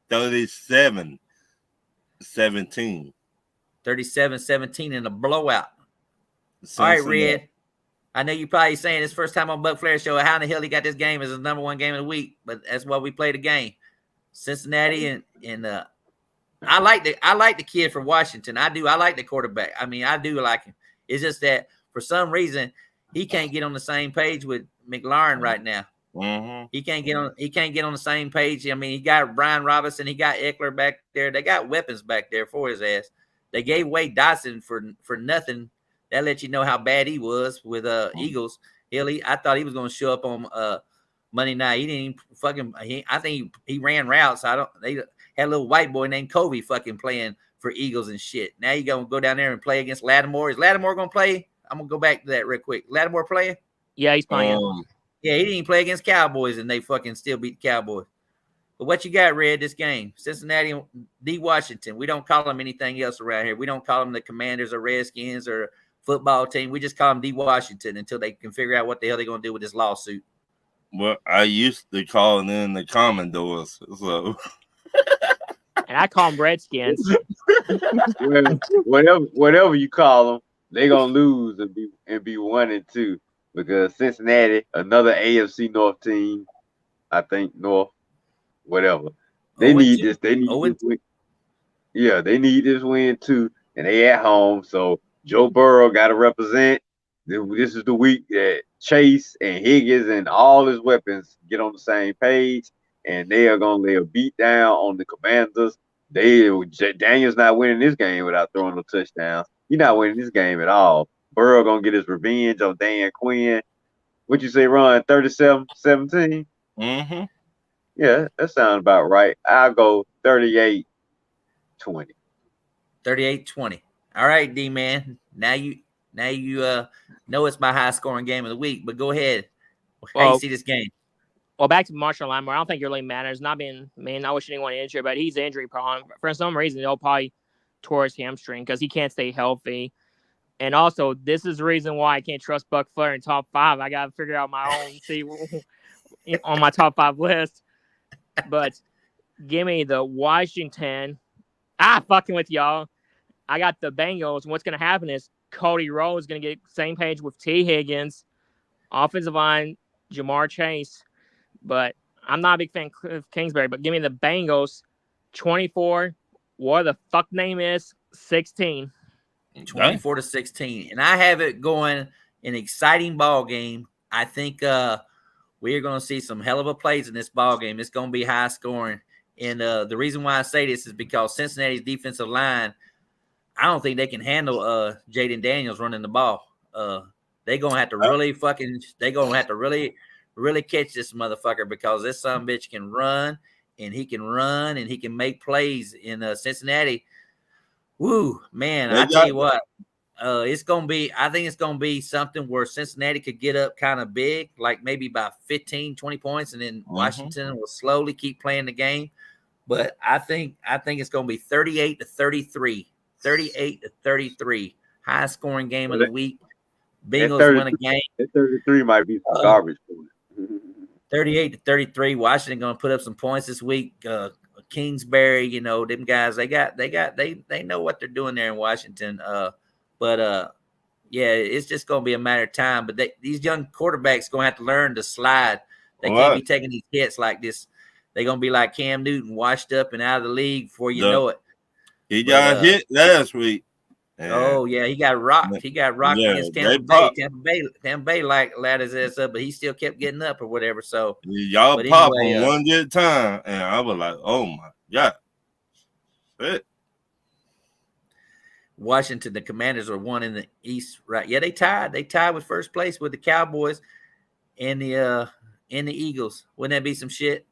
37-17. 37-17 in a blowout. All right, Cincinnati. Red. I know you're probably saying this first time on Buck Flair show. How in the hell he got this game as his number one game of the week? But that's why we play the game. Cincinnati and I like the kid from Washington. I do. I like the quarterback. I mean, I do like him. It's just that for some reason he can't get on the same page with McLaurin right now. Mm-hmm. He can't get on the same page. I mean, he got Brian Robinson, he got Eckler back there. They got weapons back there for his ass. They gave Wade Dotson for nothing. That lets you know how bad he was with Eagles. I thought he was going to show up on Monday night. He didn't even fucking. I think he ran routes. They had a little white boy named Kobe fucking playing for Eagles and shit. Now you gonna go down there and play against Lattimore. Is Lattimore gonna play? I'm gonna go back to that real quick. Lattimore playing? Yeah, he's playing. Yeah, he didn't even play against Cowboys, and they fucking still beat the Cowboys. But what you got, Red, this game? Cincinnati, D. Washington. We don't call them anything else around here. We don't call them the Commanders or Redskins or football team. We just call them D. Washington until they can figure out what the hell they're going to do with this lawsuit. Well, I used to call them the Commodores, so. And I call them Redskins. Well, whatever you call them, they're going to lose and be 1-2. Because Cincinnati, another AFC North team, I think North, whatever. They need this. They need this win. Yeah, they need this win too, and they at home. So Joe Burrow got to represent. This is the week that Chase and Higgins and all his weapons get on the same page, and they are gonna lay a beat down on the Commanders. Daniel's not winning this game without throwing no touchdowns. He's not winning this game at all. Burrow gonna get his revenge on Dan Quinn. What you say, Ron? 37-17? Mm-hmm. Yeah, that sounds about right. I'll go 38-20. 38-20. All right, D-Man. Now you know it's my high scoring game of the week, but go ahead. How you see this game? Well, back to Marshall Lattimore. I don't think it really matters. Not being mean, I wish anyone injured, but he's injury prone. For some reason, he'll probably tore his hamstring because he can't stay healthy. And also, this is the reason why I can't trust Buck Flair in top 5. I got to figure out my own, see on my top 5 list. But give me the Washington. Fucking with y'all. I got the Bengals. What's going to happen is Cody Rowe is going to get same page with T. Higgins, offensive line, Jamar Chase. But I'm not a big fan of Kingsbury. But give me the Bengals, 24. What the fuck name is 16. 24-16, and I have it going an exciting ball game. I think we're going to see some hell of a plays in this ball game. It's going to be high scoring, and the reason why I say this is because Cincinnati's defensive line, I don't think they can handle Jaden Daniels running the ball. They're going to have to really really catch this motherfucker because this son of a bitch can run and he can make plays in Cincinnati. Woo, man, I tell you what, it's going to be – I think it's going to be something where Cincinnati could get up kind of big, like maybe by 15, 20 points, and then Washington will slowly keep playing the game. But I think it's going to be 38-33, 38-33, high-scoring game of the week. Bengals win a game. That 33 might be some garbage points. 38-33, Washington going to put up some points this week. Kingsbury, them guys, they know what they're doing there in Washington. But it's just going to be a matter of time. But these young quarterbacks going to have to learn to slide. They can't be taking these hits like this. They're going to be like Cam Newton, washed up and out of the league before you know it. He got hit last week. Oh, yeah, he got rocked. He got rocked against Tampa Bay. Tampa Bay laid his ass up, but he still kept getting up or whatever. So y'all pop on one good time, and I was like, oh my God. Shit. Washington, the Commanders are one in the East, right? Yeah, they tied. They tied with first place with the Cowboys and the Eagles. Wouldn't that be some shit?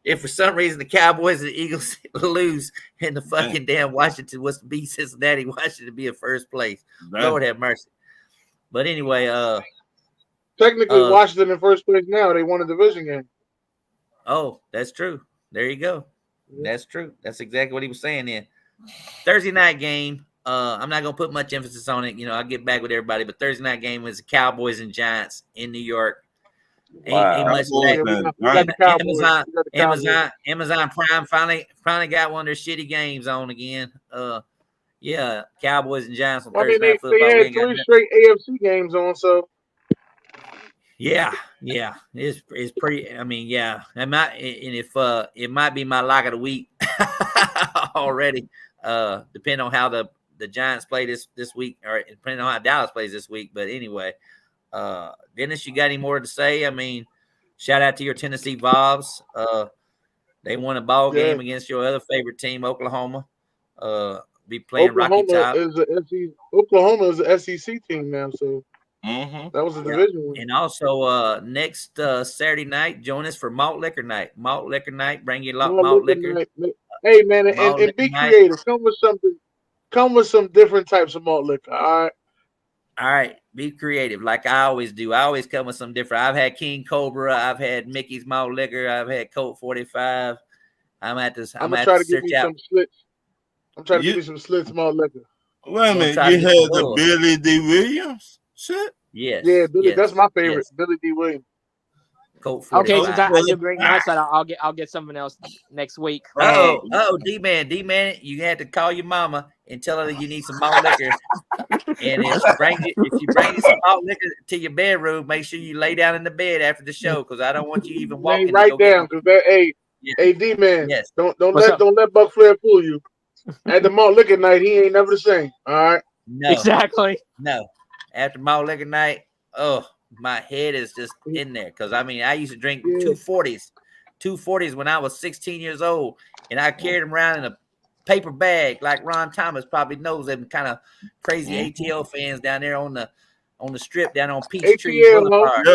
If for some reason the Cowboys and the Eagles lose and the fucking damn Washington was to beat Cincinnati, Washington be in first place. Lord have mercy. But anyway, technically Washington in first place now. They won a division game. Oh, that's true. There you go. That's true. That's exactly what he was saying then. Thursday night game. I'm not gonna put much emphasis on it. I'll get back with everybody, but Thursday night game was the Cowboys and Giants in New York. Ain't Wow. much Cowboys left. and We got the Giants. Cowboys. We got the Cowboys. Amazon Prime finally got one of their shitty games on again. Yeah, Cowboys and Giants on I mean, Thursday Night they Football. We had ain't got 3 nothing. straight AFC games on, so Yeah, it's pretty. I mean, yeah, and if it might be my lock of the week already. Depending on how the Giants play this week, or depending on how Dallas plays this week. But anyway, Dennis, you got any more to say? I mean, shout out to your Tennessee Vols. They won a ball game against your other favorite team, Oklahoma. Be playing Rocky Top. Oklahoma is an SEC team now, so that was a division win. And also, next Saturday night, join us for Malt Liquor Night. Malt Liquor Night, bring you malt liquor. Night. Hey man, and be creative. Come with something. Come with some different types of malt liquor. All right, be creative, like I always do. I always come with some different. I've had King Cobra. I've had Mickey's Malt Liquor. I've had Colt 45. I'm gonna try to give me some Slits. I'm trying to give me some Slits malt liquor. Wait a minute, you had the Billy D. Williams shit? Yes. Yeah, Billy. That's my favorite, Billy D. Williams. Colt 45. Okay, since I do Green Nights, I'll get something else next week. Oh, D-Man, you had to call your mama and tell her that you need some malt liquor. And if you bring you some malt liquor to your bedroom, make sure you lay down in the bed after the show, because I don't want you even walking. Right down, because hey, D-Man, don't let Buck Flair fool you. At the malt liquor night, he ain't never the same. All right. No, exactly. No, after malt liquor night, my head is just in there, because I mean I used to drink 240s when I was 16 years old, and I carried them around in a paper bag like Ron Thomas probably knows them kind of crazy ATL fans down there on the strip down on Peachtree Boulevard.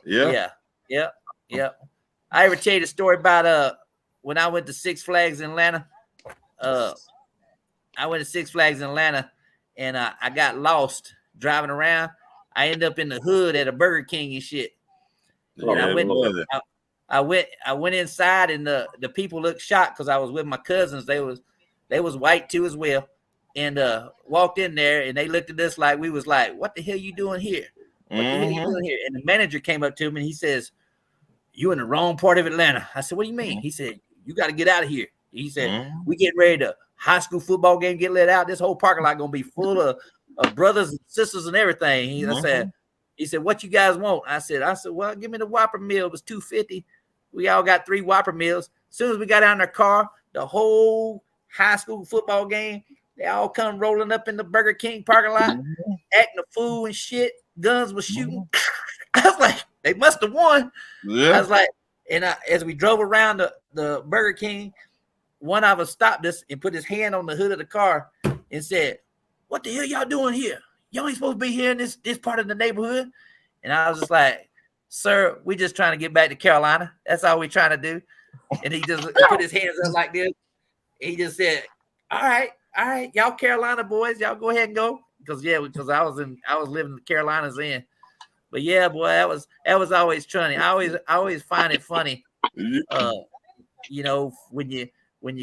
Yeah. I ever tell you the story about when I went to Six Flags in Atlanta? I went to Six Flags in Atlanta, and I got lost driving around. I ended up in the hood at a Burger King and shit. And I went inside, and the people looked shocked because I was with my cousins. They was white too as well, and walked in there, and they looked at us like we was like, "What the hell you doing here? What the hell you doing here?" And the manager came up to me and he says, "You in the wrong part of Atlanta." I said, "What do you mean?" He said, "You got to get out of here." He said, "We getting ready to high school football game get let out. This whole parking lot gonna be full of brothers and sisters and everything." He said, "What you guys want?" I said, "Well, give me the Whopper meal. It was $2.50. We all got 3 Whopper meals." As soon as we got out in their car, the whole high school football game, they all come rolling up in the Burger King parking lot, acting a fool and shit. Guns was shooting. I was like, they must have won. Yeah. I was like, and as we drove around the Burger King, one of us stopped us and put his hand on the hood of the car and said, "What the hell y'all doing here? Y'all ain't supposed to be here in this part of the neighborhood." And I was just like, "Sir, we just trying to get back to Carolina. That's all we trying to do." And he just put his hands up like this. He just said, all right, y'all Carolina boys, y'all go ahead and go." Because I was living in the Carolinas then. But yeah, boy, that was always funny. I always find it funny. You know, when you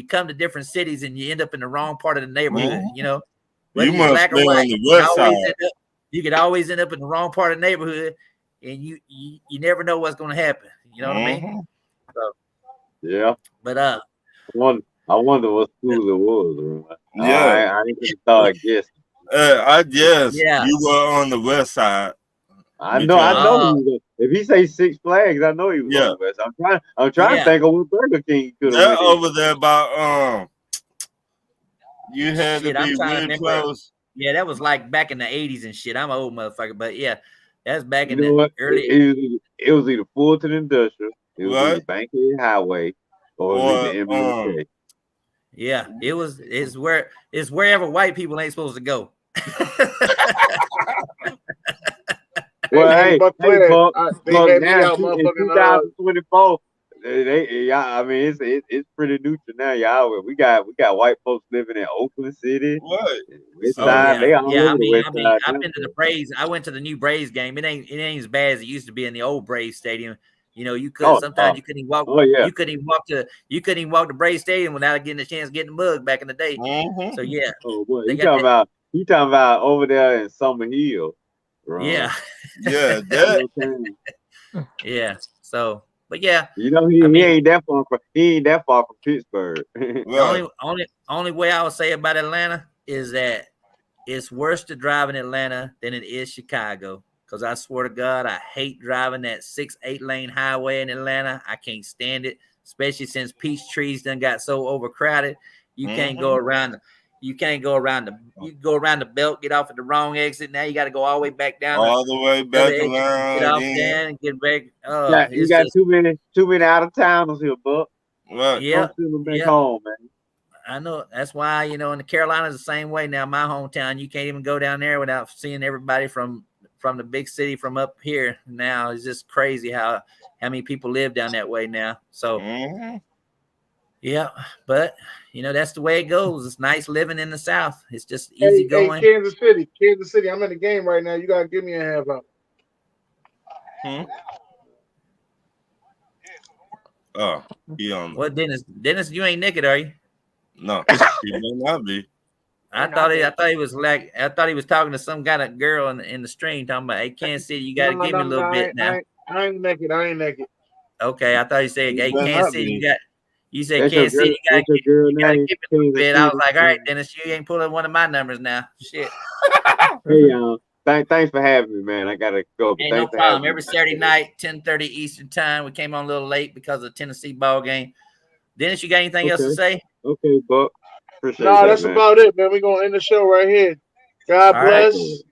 come to different cities and you end up in the wrong part of the neighborhood, you know. You must black or white, on the west side. You could always end up in the wrong part of the neighborhood, and you never know what's going to happen. You know what I mean? So, yeah. But I wonder what school it was. Yeah, I ain't gonna start guessing. I guess you were on the west side. I know. If he say Six Flags, I know he was on the west. I'm trying to think of what Burger King could have. They're over there by You had to be really close. Yeah, that was like back in the 80s and shit. I'm an old motherfucker, but yeah, that's back in the early. It was either Fulton Industrial, it was either Bankhead Highway, or it was either MLK. Yeah, it's wherever white people ain't supposed to go. Well, hey, Buck, now in 2024, I mean, it's pretty neutral now, y'all. We got white folks living in Oakland City. What? West Side, they all over the West Side. I've been to the Braves. I went to the new Braves game. It ain't as bad as it used to be in the old Braves stadium. You know, you could sometimes you couldn't even walk. You couldn't even walk to Braves Stadium without getting a chance to get in the mug back in the day. So yeah. Oh boy, you talking about over there in Summer Hill? Right? Yeah. Yeah, Yeah. So, but yeah, You know, I he mean, ain't that far from Pittsburgh. the Right. only way I would say about Atlanta is that it's worse to drive in Atlanta than it is Chicago. Because I swear to God, I hate driving that 6-8 lane highway in Atlanta. I can't stand it, especially since Peachtree's done got so overcrowded. You can't go around. You can't go around the. You go around the belt, get off at the wrong exit. Now you got to go all the way back down All the way the other back exit, get around off again. there and get back. You It's got just too many out of towners here, Buck. Right. yeah, Don't send them back yeah. home, man. I know. That's why, in the Carolinas the same way now. My hometown, you can't even go down there without seeing everybody from the big city from up here. Now it's just crazy how many people live down that way now. So yeah, but that's the way it goes. It's nice living in the South. It's just easy Hey, going. Kansas City. I'm in the game right now. You gotta give me a half out. Oh, he on. What, Dennis? Dennis, you ain't naked, are you? No, he may not be. I thought he was talking to some kind of girl in the stream talking about, hey, Kansas City, you got to give me a little bit now. I ain't naked. Okay, I thought you said, He hey, better Kansas not City, be. you said That's your Kansas City, girl. That's your girl you gotta name. give me a little Kansas bit. I was City. like, all right, Dennis, you ain't pulling one of my numbers now. Shit. Hey, y'all. Thanks for having me, man. I gotta go. But Ain't no thanks for having problem. me. Every Saturday night, 10:30 Eastern time. We came on a little late because of the Tennessee ball game. Dennis, you got anything else to say? Okay, Buck. Appreciate No, that, that's man. about it, man. We're gonna end the show right here. God All right. bless.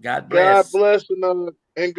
God bless. And